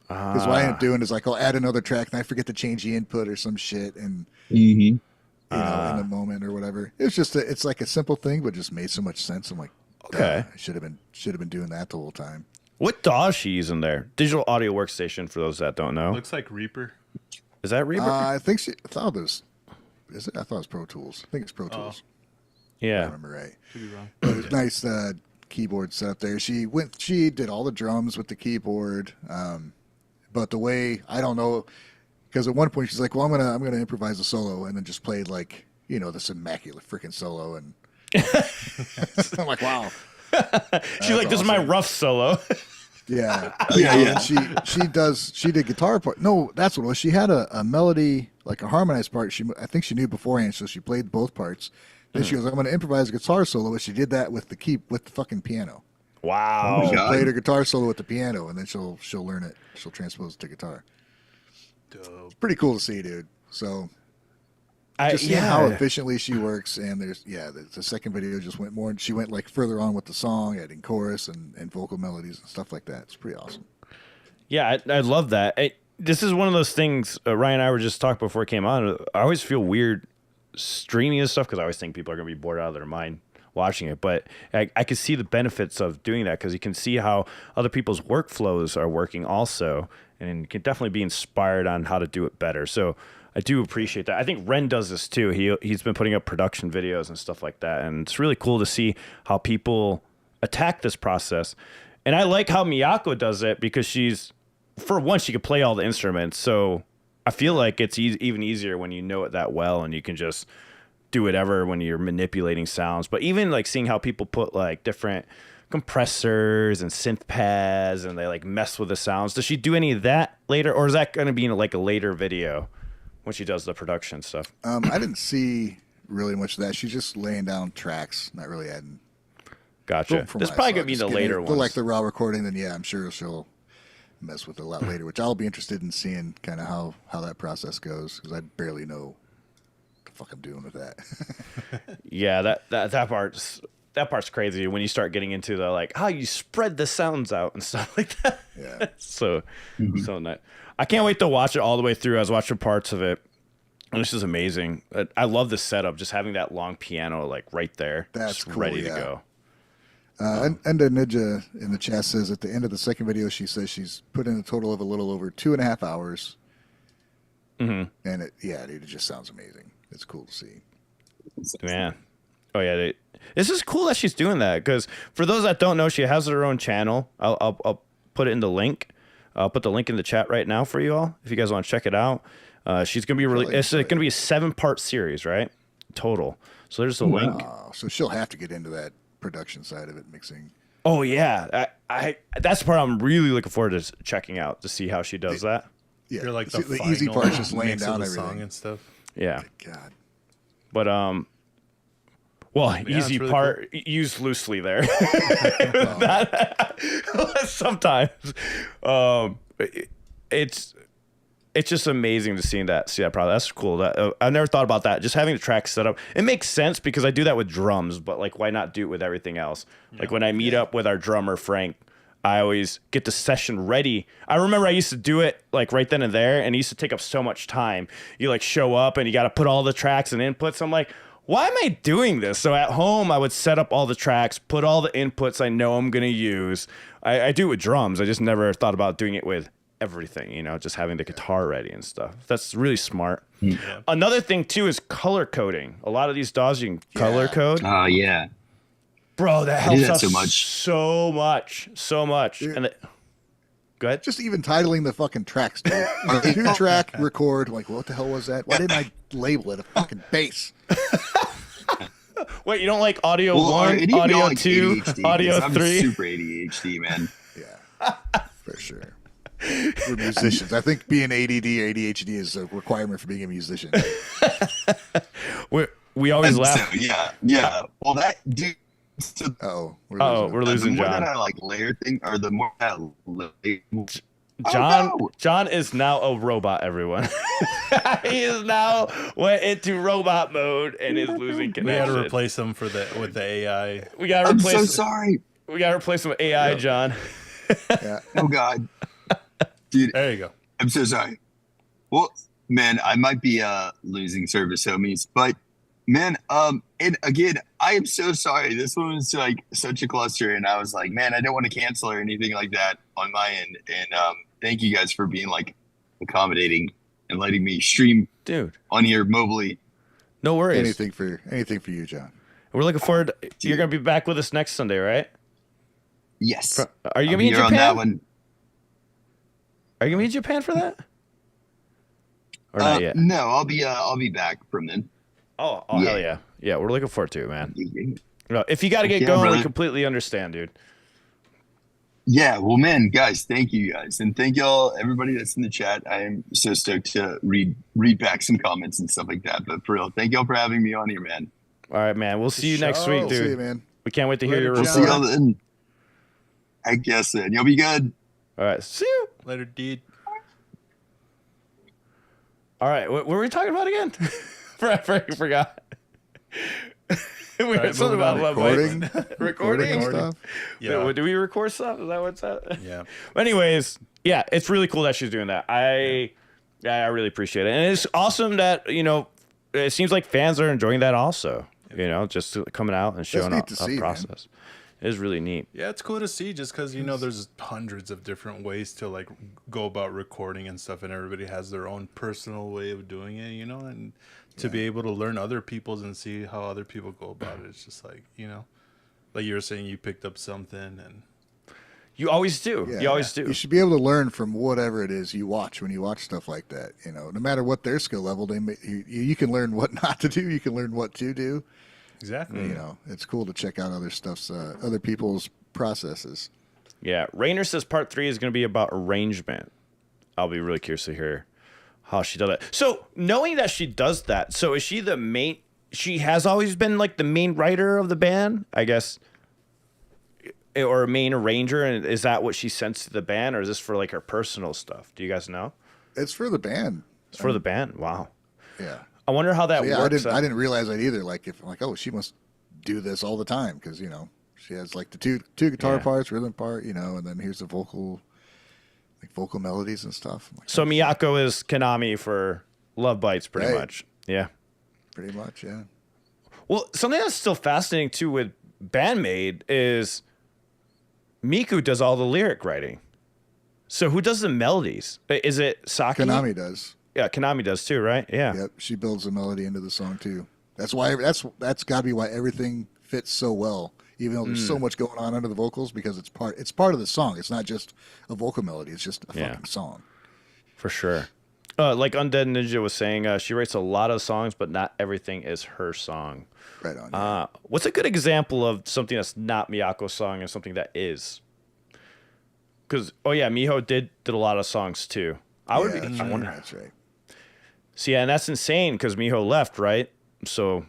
Because what I end up doing is like, I'll add another track and I forget to change the input or some shit. And, in the moment or whatever. It's just, it's like a simple thing, but just made so much sense. I'm like, Okay. I should have been doing that the whole time. What DAW is she using there? Digital audio workstation, for those that don't know. Looks like Reaper. Is that Reaper? I think I thought it was, is it? I thought it was Pro Tools. I think it's Pro Tools. I Yeah. remember right. Could be wrong. But it's nice keyboard set up there. She did all the drums with the keyboard. But the way, I don't know, because at one point she's like, well, I'm gonna improvise a solo, and then just played like, this immaculate freaking solo, and I'm like, wow. She's like, this is my rough solo. Yeah. Yeah. She did guitar part. No, that's what it was. She had a melody, like a harmonized part. I think she knew beforehand, so she played both parts. Then she goes, I'm going to improvise a guitar solo, but she did that with the fucking piano. Wow. She played her guitar solo with the piano, and then she'll learn it. She'll transpose it to guitar. Dope. It's pretty cool to see, dude. So just seeing how efficiently she works, and the second video just went more, and she went like further on with the song, adding chorus and vocal melodies and stuff like that. It's pretty awesome. Yeah, I love that. This is one of those things. Ryan and I were just talking before it came on. I always feel weird streaming this stuff because I always think people are going to be bored out of their mind watching it. But I can see the benefits of doing that because you can see how other people's workflows are working also, and you can definitely be inspired on how to do it better. So I do appreciate that. I think Ren does this too. He's been putting up production videos and stuff like that, and it's really cool to see how people attack this process. And I like how Miyako does it because for one, she could play all the instruments. So I feel like it's even easier when you know it that well, and you can just do whatever when you're manipulating sounds. But even like seeing how people put like different compressors and synth pads, and they like mess with the sounds. Does she do any of that later, or is that going to be like a later video when she does the production stuff? I didn't see really much of that. She's just laying down tracks, not really adding. Gotcha. This probably going to be the later ones. Like the raw recording, then I'm sure she'll mess with it a lot later, which I'll be interested in seeing kind of how that process goes, because I barely know what the fuck I'm doing with that. Yeah, that part's crazy when you start getting into the like how you spread the sounds out and stuff like that. Yeah. So nice. I can't wait to watch it all the way through. I was watching parts of it, and this is amazing. I love the setup, just having that long piano like right there, that's just cool, ready to go. And the Ninja in the chat says at the end of the second video, she says she's put in a total of a little over 2.5 hours. And it just sounds amazing. It's cool to see. Man. Oh yeah. This is cool that she's doing that, because for those that don't know, she has her own channel. I'll put it in the link. I'll put the link in the chat right now for you all if you guys want to check it out. She's gonna be it's going to be a 7-part series, right? Total. So there's a link. So she'll have to get into that production side of it, mixing. Oh yeah, I that's the part I'm really looking forward to checking out, to see how she does that. Yeah, You're like the easy part is just laying down the everything song and stuff. Yeah. God. But well, Yeah, easy really part used loosely there. Sometimes, it's just amazing to see that product. That's cool. I've never thought about that. Just having the track set up, it makes sense because I do that with drums. But like, why not do it with everything else? Yeah. Like when I meet up with our drummer Frank, I always get the session ready. I remember I used to do it like right then and there, and it used to take up so much time. You like show up and you got to put all the tracks and inputs. I'm like, why am I doing this? So at home, I would set up all the tracks, put all the inputs I know I'm going to use. I do it with drums. I just never thought about doing it with everything, just having the guitar ready and stuff. That's really smart. Yeah. Another thing, too, is color coding. A lot of these DAWs, you can color code. Oh, yeah. Bro, that helps us so much. So much. Dude. And go ahead. Just even titling the fucking tracks, dude. 2-track record. Like, what the hell was that? Why didn't I label it a fucking bass? Wait, you don't like audio 1, audio like 2, ADHD, audio 3? I'm super ADHD, man. Yeah, for sure. We're musicians. I think being ADD or ADHD is a requirement for being a musician. We always laugh. So, yeah. Well, that dude. So, we're losing the more John. that I like layer thing, or the more that John is now a robot, everyone. He is now went into robot mode and is losing connection. We got to replace him with the AI. We got to replace. I'm so sorry. We got to replace him with AI, John. Yeah. Oh God, dude. There you go. I'm so sorry. Well, man, I might be losing service, homies, but man, and again, I am so sorry. This one was like such a cluster, and I was like, man, I don't want to cancel or anything like that on my end. And thank you guys for being like accommodating and letting me stream, dude, on here mobily. No worries. Anything for you, John. We're looking forward. You're gonna be back with us next Sunday, right? Yes. Are you gonna be in Japan? On that one. Are you gonna be in Japan for that? Or not yet? No, I'll be back from then. Oh yeah. Hell yeah. Yeah, we're looking forward to it, man. If you got to get going, brother. We completely understand, dude. Yeah, well, man, guys, thank you guys. And thank y'all, everybody that's in the chat. I am so stoked to read back some comments and stuff like that. But for real, thank y'all for having me on here, man. All right, man. We'll see you next week, dude. See you, man. We can't wait to hear your report. report. See y'all then. I guess then. You'll be good. All right, see you. Later, dude. All right, what were we talking about again? I forgot. We Right, had something moving about on. Lovebites. Recording stuff. Yeah. Do we record stuff? Is that what's that? Yeah. Anyways, yeah, it's really cool that she's doing that. I really appreciate it. And it's awesome that, it seems like fans are enjoying that also. Just coming out and showing neat up to the see, process. It is really neat. Yeah, it's cool to see just because, there's hundreds of different ways to like go about recording and stuff, and everybody has their own personal way of doing it, and to be able to learn other people's and see how other people go about it. It's just like, like you were saying, you picked up something and You always do. Yeah. You always do. You should be able to learn from whatever it is you watch when you watch stuff like that. No matter what their skill level, you can learn what not to do. You can learn what to do. exactly. It's cool to check out other people's processes. Yeah. Rainer says part 3 is going to be about arrangement. I'll be really curious to hear how she does that. So knowing that she does that, so is she the main? She has always been like the main writer of the band, I guess, or a main arranger. And is that what she sends to the band, or is this for like her personal stuff? Do you guys know? It's for the band. It's for the band. Wow. Yeah. I wonder how that works. I didn't realize that either. Like oh, she must do this all the time because she has like the two guitar parts, rhythm part, and then here's the vocal melodies and stuff. Like, so Miyako is Kanami for Lovebites, pretty much. Yeah. Pretty much, yeah. Well, something that's still fascinating too with BAND-MAID is Miku does all the lyric writing. So who does the melodies? Is it Saki? Kanami does. Yeah, Kanami does too, right? Yeah. Yep, she builds the melody into the song too. That's why that's got to be why everything fits so well. Even though there's so much going on under the vocals, because it's part of the song. It's not just a vocal melody. It's just a fucking song. For sure. Like Undead Ninja was saying, she writes a lot of songs, but not everything is her song. Right on. Yeah. What's a good example of something that's not Miyako's song and something that is? Because Miho did a lot of songs too. I wonder. That's right. See, and that's insane because Miho left, right? So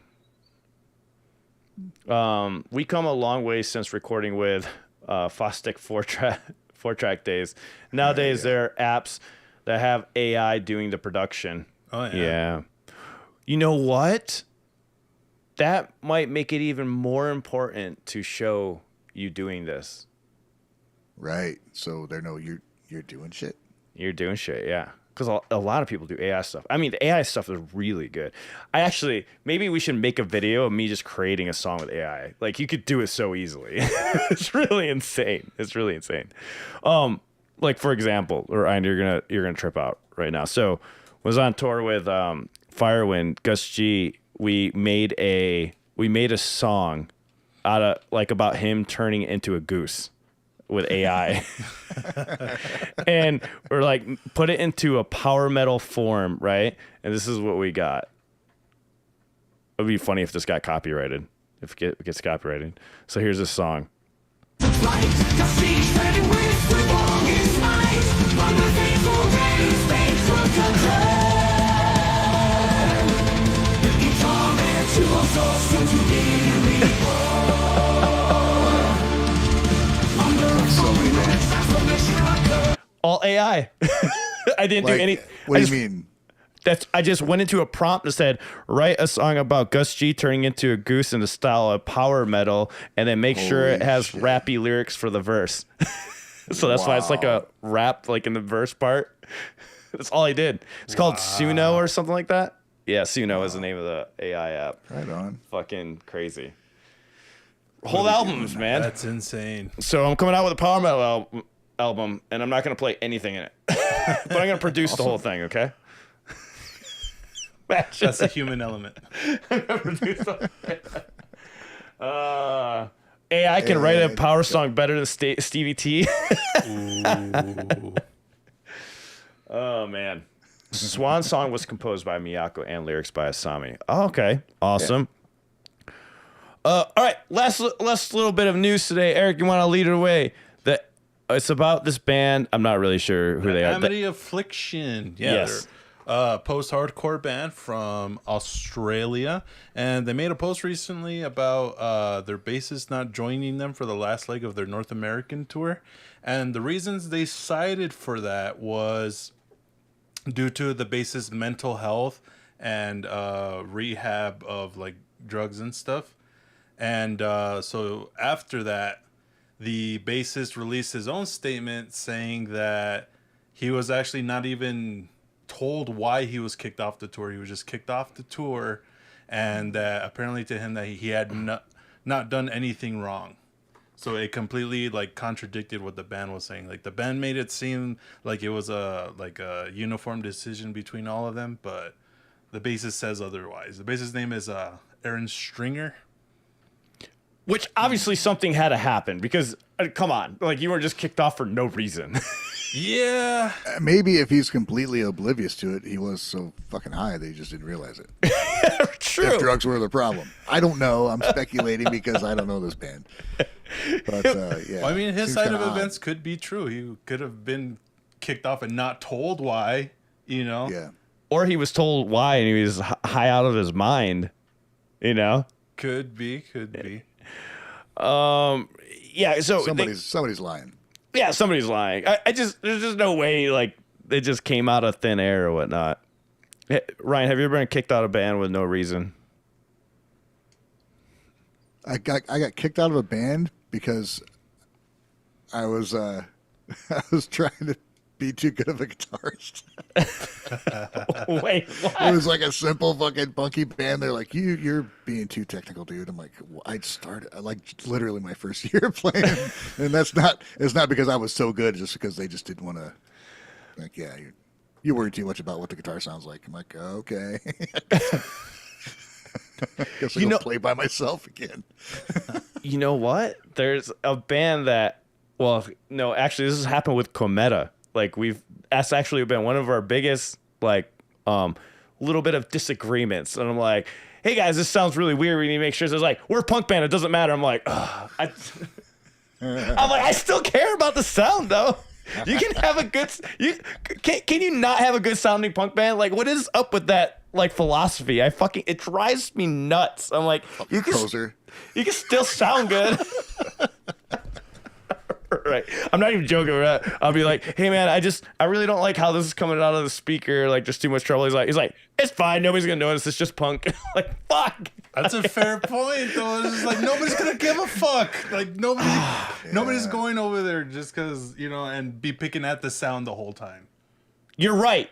we come a long way since recording with Fostic 4-track days. Nowadays, there are apps that have AI doing the production. Oh, yeah. Yeah. You know what? That might make it even more important to show you doing this. Right. So they know you're doing shit. You're doing shit, yeah. Because a lot of people do AI stuff. I mean, the AI stuff is really good. Maybe we should make a video of me just creating a song with AI. Like, you could do it so easily. It's really insane. Like, for example, Ryan, you're gonna trip out right now. So, was on tour with Firewind, Gus G. We made a song out of about him turning into a goose with AI. And we're like, put it into a power metal form, right? And this is what we got. It would be funny if this got copyrighted, if it gets copyrighted. So here's this song. All AI. I didn't do any. What do you mean? I just went into a prompt that said, write a song about Gus G turning into a goose in the style of power metal, and then make sure it has rappy lyrics for the verse. So that's why it's like a rap, like in the verse part. That's all I did. It's called Suno or something like that. Yeah, Suno is the name of the AI app. Right on. Fucking crazy. Whole albums, man. That's insane. So I'm coming out with a power metal album, and I'm not going to play anything in it. But I'm going to produce the whole thing, okay? That's a human element. AI can write a power song better than Stevie T. Ooh. Oh, man. Swan Song was composed by Miyako and lyrics by Asami. Oh, okay. Awesome. All right. Last little bit of news today. Eric, you want to lead it away? It's about this band. I'm not really sure who they are. Amity Affliction. Yeah, yes. They're a post-hardcore band from Australia. And they made a post recently about their bassist not joining them for the last leg of their North American tour. And the reasons they cited for that was due to the bassist's mental health and rehab of like drugs and stuff. And so after that, the bassist released his own statement saying that he was actually not even told why he was kicked off the tour. He was just kicked off the tour, and that apparently to him that he had not done anything wrong. So it completely like contradicted what the band was saying. Like the band made it seem like it was a uniform decision between all of them, but the bassist says otherwise. The bassist's name is Aaron Stringer. Which obviously something had to happen because come on, like you were just kicked off for no reason. Yeah. Maybe if he's completely oblivious to it, he was so fucking high that he just didn't realize it. True. If drugs were the problem. I don't know. I'm speculating because I don't know this band. But yeah. Well, I mean, his seems side kinda of odd. events could be true. He could have been kicked off and not told why, you know? Yeah. Or he was told why and he was high out of his mind, you know? Could be. Yeah, so Somebody's lying. yeah, somebody's lying. There's just no way like it just came out of thin air or whatnot. Hey, Ryan, have you ever been kicked out of a band with no reason? I got kicked out of a band because I was I was trying to be too good of a guitarist. Wait, what? It was like a simple fucking punky band. They're like, you're being too technical, dude. I'm like, like literally my first year playing, and it's not because I was so good, just because they just didn't want to. Like, yeah, you worry too much about what the guitar sounds like. I'm like, okay. Guess I'll go play by myself again. You know what? There's a band that, well, no, actually, this has happened with Cometa. Like that's actually been one of our biggest, like, little bit of disagreements. And I'm like, hey guys, this sounds really weird. We need to make sure. So it's like, we're a punk band. It doesn't matter. I'm like, I'm like, I still care about the sound though. You can have a good, can you not have a good sounding punk band? Like, what is up with that, like, philosophy? It drives me nuts. I'm like, you can still sound good. Right. I'm not even joking about that. I'll be like, hey man, I really don't like how this is coming out of the speaker, like just too much trouble. He's like, it's fine, nobody's gonna notice, it's just punk. Like, fuck. That's a fair point though. It's just like nobody's gonna give a fuck. Like nobody's going over there just because, you know, and be picking at the sound the whole time. You're right.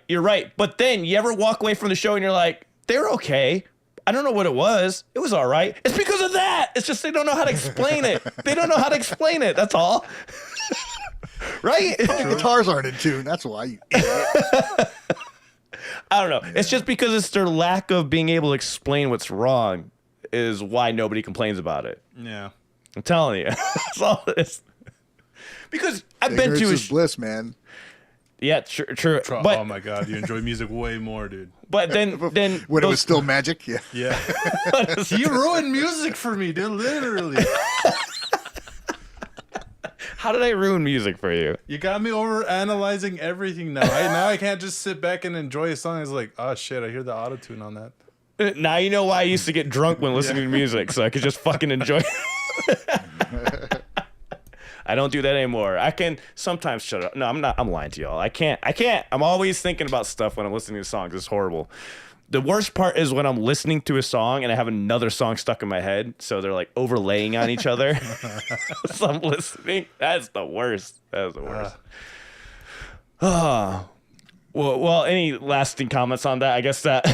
But then you ever walk away from the show and you're like, they're okay. I don't know what it was. It was all right. It's because of that. It's just they don't know how to explain it. That's all. Right? Guitars aren't in tune. That's why. I don't know. Yeah. It's just because it's their lack of being able to explain what's wrong is why nobody complains about it. Yeah. I'm telling you. That's all it is. Because I've been to is bliss, man. Yeah, true. But, oh my god, you enjoy music way more, dude. But then when it was still magic, yeah. You ruined music for me, dude. Literally. How did I ruin music for you? You got me over analyzing everything now. Now I can't just sit back and enjoy a song. It's like, oh shit, I hear the auto-tune on that. Now you know why I used to get drunk when listening to music, so I could just fucking enjoy it. I don't do that anymore. I can sometimes shut up. No, I'm not. I'm lying to y'all. I can't. I'm always thinking about stuff when I'm listening to songs. It's horrible. The worst part is when I'm listening to a song and I have another song stuck in my head. So they're like overlaying on each other. So I'm listening. That's the worst. That's the worst. Well, any lasting comments on that? I guess that.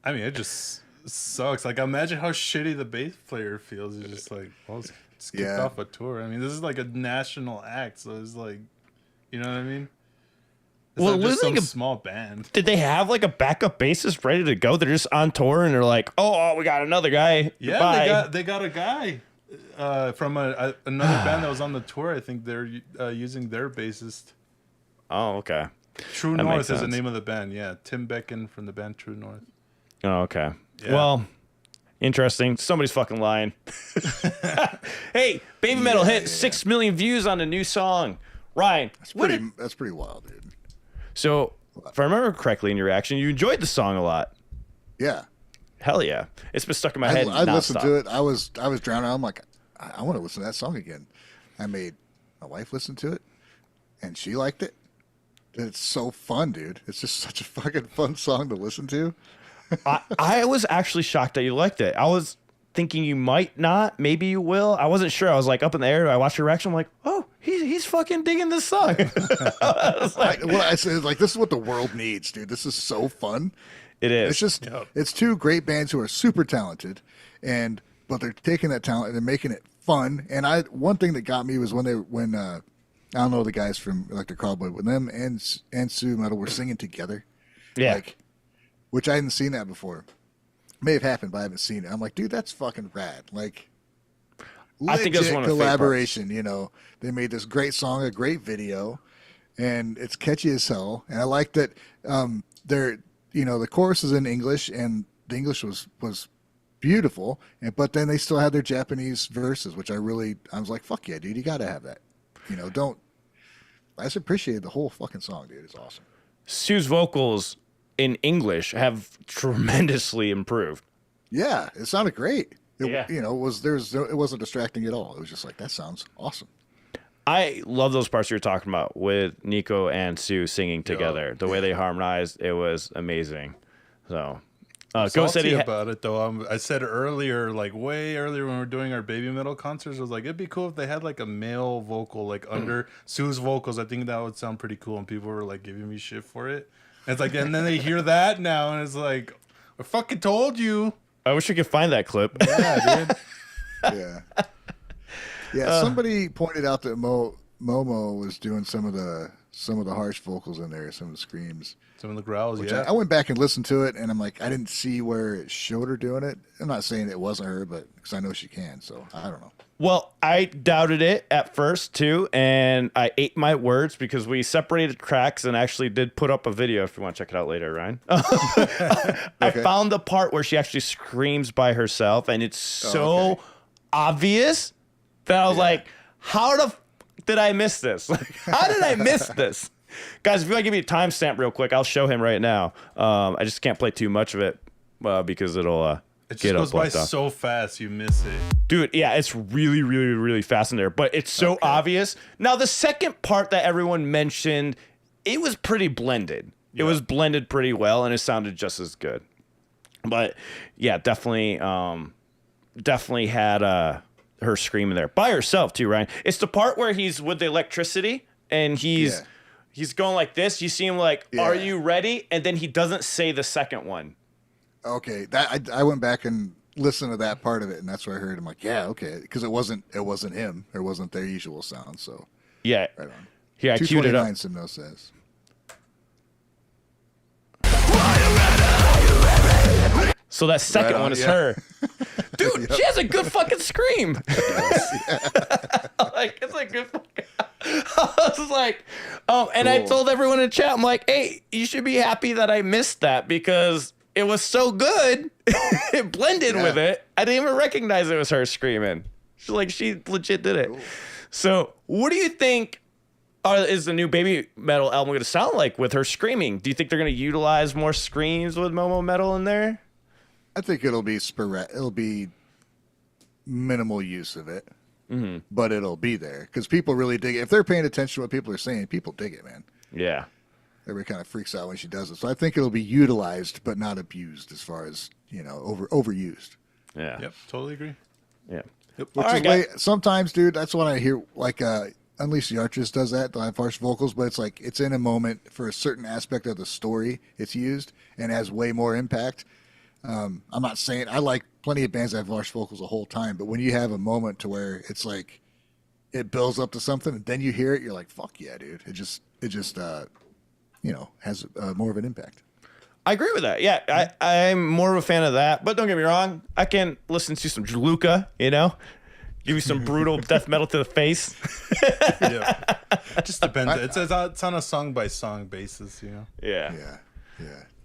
I mean, it just sucks. Like, imagine how shitty the bass player feels. He's just like, well, it's kicked off a tour. I mean, this is like a national act, so it's like, you know what I mean? It's well, not just some like small band. Did they have like a backup bassist ready to go? They're just on tour and they're like, oh, we got another guy. Yeah, Goodbye. they got a guy from another band that was on the tour. I think they're using their bassist. Oh, okay. True That North makes is the sense. name of the band. Yeah, Tim Becken from the band True North. Oh, okay. Yeah. Well, interesting. Somebody's fucking lying. Hey, Baby Metal hit 6 million views on a new song. Ryan, That's pretty wild, dude. So, if I remember correctly in your reaction, you enjoyed the song a lot. Yeah. Hell yeah. It's been stuck in my head. I listened to it. I was drowning out. I'm like, I want to listen to that song again. I made my wife listen to it, and she liked it. It's so fun, dude. It's just such a fucking fun song to listen to. I was actually shocked that you liked it. I was thinking you might not, maybe you will. I wasn't sure. I was like up in the air. I watched your reaction. I'm like, oh, he's fucking digging this song. I was like, What I said is like, this is what the world needs, dude. This is so fun. it is. It's just, it's two great bands who are super talented, but they're taking that talent and they're making it fun. And one thing that got me was when I don't know the guys from Electric Cowboy, when them and Sue Metal were singing together, Yeah. which I hadn't seen that before. May have happened, but I haven't seen it. I'm like, dude, that's fucking rad. Like, I think that's legit one of the collaboration. You know, they made this great song, a great video, and it's catchy as hell. And I like that the chorus is in English, and the English was beautiful. But then they still had their Japanese verses, which I was like, fuck yeah, dude, you got to have that. You know, I just appreciated the whole fucking song, dude. It's awesome. Sue's vocals in English have tremendously improved. Yeah, it sounded great. Yeah. You know, it wasn't distracting at all. It was just like, that sounds awesome. I love those parts you were talking about with Nico and Sue singing together. The way they harmonized, it was amazing. So, Go said he about it though. I said earlier, like way earlier when we were doing our baby metal concerts, I was like, it'd be cool if they had like a male vocal, like under Sue's vocals. I think that would sound pretty cool, and people were like giving me shit for it. And it's like, and then they hear that now, and it's like, I fucking told you. I wish we could find that clip. Yeah, dude. Yeah. Somebody pointed out that Momo was doing some of the harsh vocals in there, some of the screams, Some of the growls. which Yeah, I went back and listened to it, and I'm like, I didn't see where it showed her doing it. I'm not saying it wasn't her, but because I know she can, so I don't know. Well, I doubted it at first too, and I ate my words because we separated tracks and actually did put up a video if you want to check it out later, Ryan. I found the part where she actually screams by herself, and it's so obvious that I was like, how the f- did I miss this? Like, how did I miss this? Guys, if you want to give me a timestamp real quick, I'll show him right now. I just can't play too much of it because it'll it just get goes by up so fast, you miss it. Dude, yeah, it's really, really, really fast in there, but it's so obvious. Now, the second part that everyone mentioned, it was pretty blended. It was blended pretty well, and it sounded just as good. But yeah, definitely had her screaming there by herself too, Ryan. It's the part where he's with the electricity and he's going like this. You see him like, "Are you ready?" And then he doesn't say the second one. Okay, that I went back and listened to that part of it, and that's where I heard him like, yeah, okay, because it wasn't him. It wasn't their usual sound. So Yeah, right on. here I queued it up. 229 Simno says. So that second one is her. Dude, she has a good fucking scream. Like, it's a good fucking... I was like, and I told everyone in chat, I'm like, hey, you should be happy that I missed that because it was so good. It blended with it. I didn't even recognize it was her screaming. She legit did it. Cool. So what do you think is the new baby metal album going to sound like with her screaming? Do you think they're going to utilize more screams with Momo Metal in there? I think it'll be it'll be minimal use of it, but it'll be there because people really dig it. If they're paying attention to what people are saying, people dig it, man. Yeah. Everybody kind of freaks out when she does it. So I think it'll be utilized, but not abused as far as, overused. Yeah. Yep, totally agree. Yeah. Yep. Which is sometimes, dude, that's what I hear, like, Unleash the Archers does that. They'll have harsh vocals, but it's like, it's in a moment for a certain aspect of the story it's used and has way more impact. I'm not saying, I like plenty of bands that have harsh vocals the whole time, but when you have a moment to where it's like, it builds up to something and then you hear it, you're like, fuck yeah, dude. It just has more of an impact. I agree with that. Yeah, I'm more of a fan of that. But don't get me wrong, I can listen to some Jaluka, give you some brutal death metal to the face. Yeah, it just depends. It's on a song by song basis, Yeah. Yeah.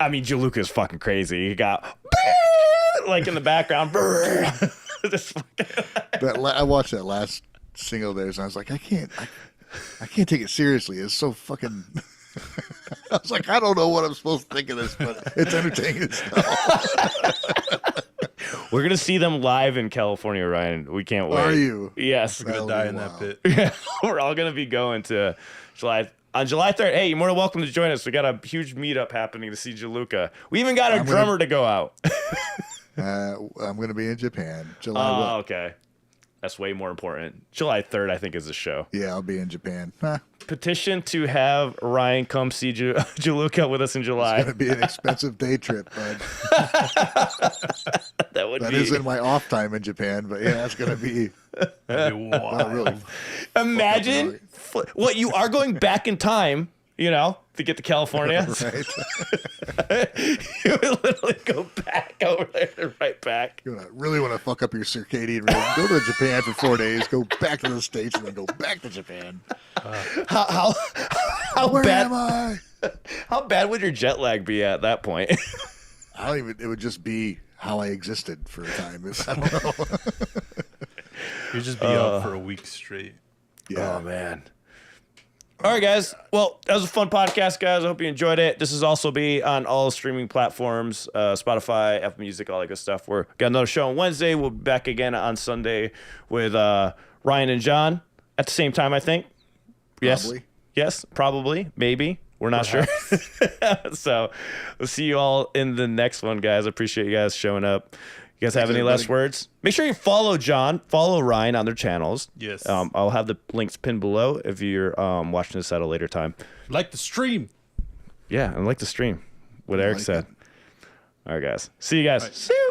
I mean, Jaluka is fucking crazy. You got like in the background. I watched that last single of theirs, and I was like, I can't take it seriously. It's so fucking. I was like, I don't know what I'm supposed to think of this, but it's entertaining stuff. We're gonna see them live in California, Ryan. We can't wait. Are you? Yes. We're gonna die in that pit. Yeah, we're all gonna be going to July on July 3rd, hey, you're more than welcome to join us. We got a huge meetup happening to see Jaluka. We even got a drummer to go out. I'm going to be in Japan. July Oh, what? okay. That's way more important. July 3rd, I think, is the show. Yeah, I'll be in Japan. Huh. Petition to have Ryan come see Jaluka with us in July. It's going to be an expensive day trip, bud. That is in my off time in Japan, but yeah, it's going to be Wow. really. Imagine what you are going back in time, to get to California. Right. You would literally go back over there and right back. You really want to fuck up your circadian rhythm. Go to Japan for 4 days, go back to the States, and then go back to Japan. How Where bad? am I? How bad would your jet lag be at that point? I don't even. It would just be how I existed for a time. I don't know. You'd just be out for a week straight. Yeah. Oh man. All right, guys. Well, that was a fun podcast, guys. I hope you enjoyed it. This is also be on all streaming platforms, Spotify, Apple Music, all that good stuff. We're got another show on Wednesday. We'll be back again on Sunday with Ryan and John at the same time, I think. Probably. Yes, probably, maybe. We're not sure. So we'll see you all in the next one, guys. I appreciate you guys showing up. You guys have any last words? Make sure you follow Ryan on their channels. Yes. I'll have the links pinned below if you're watching this at a later time. Like the stream. Yeah, and like the stream. What Eric said. All right, guys. See you guys. Right. See you.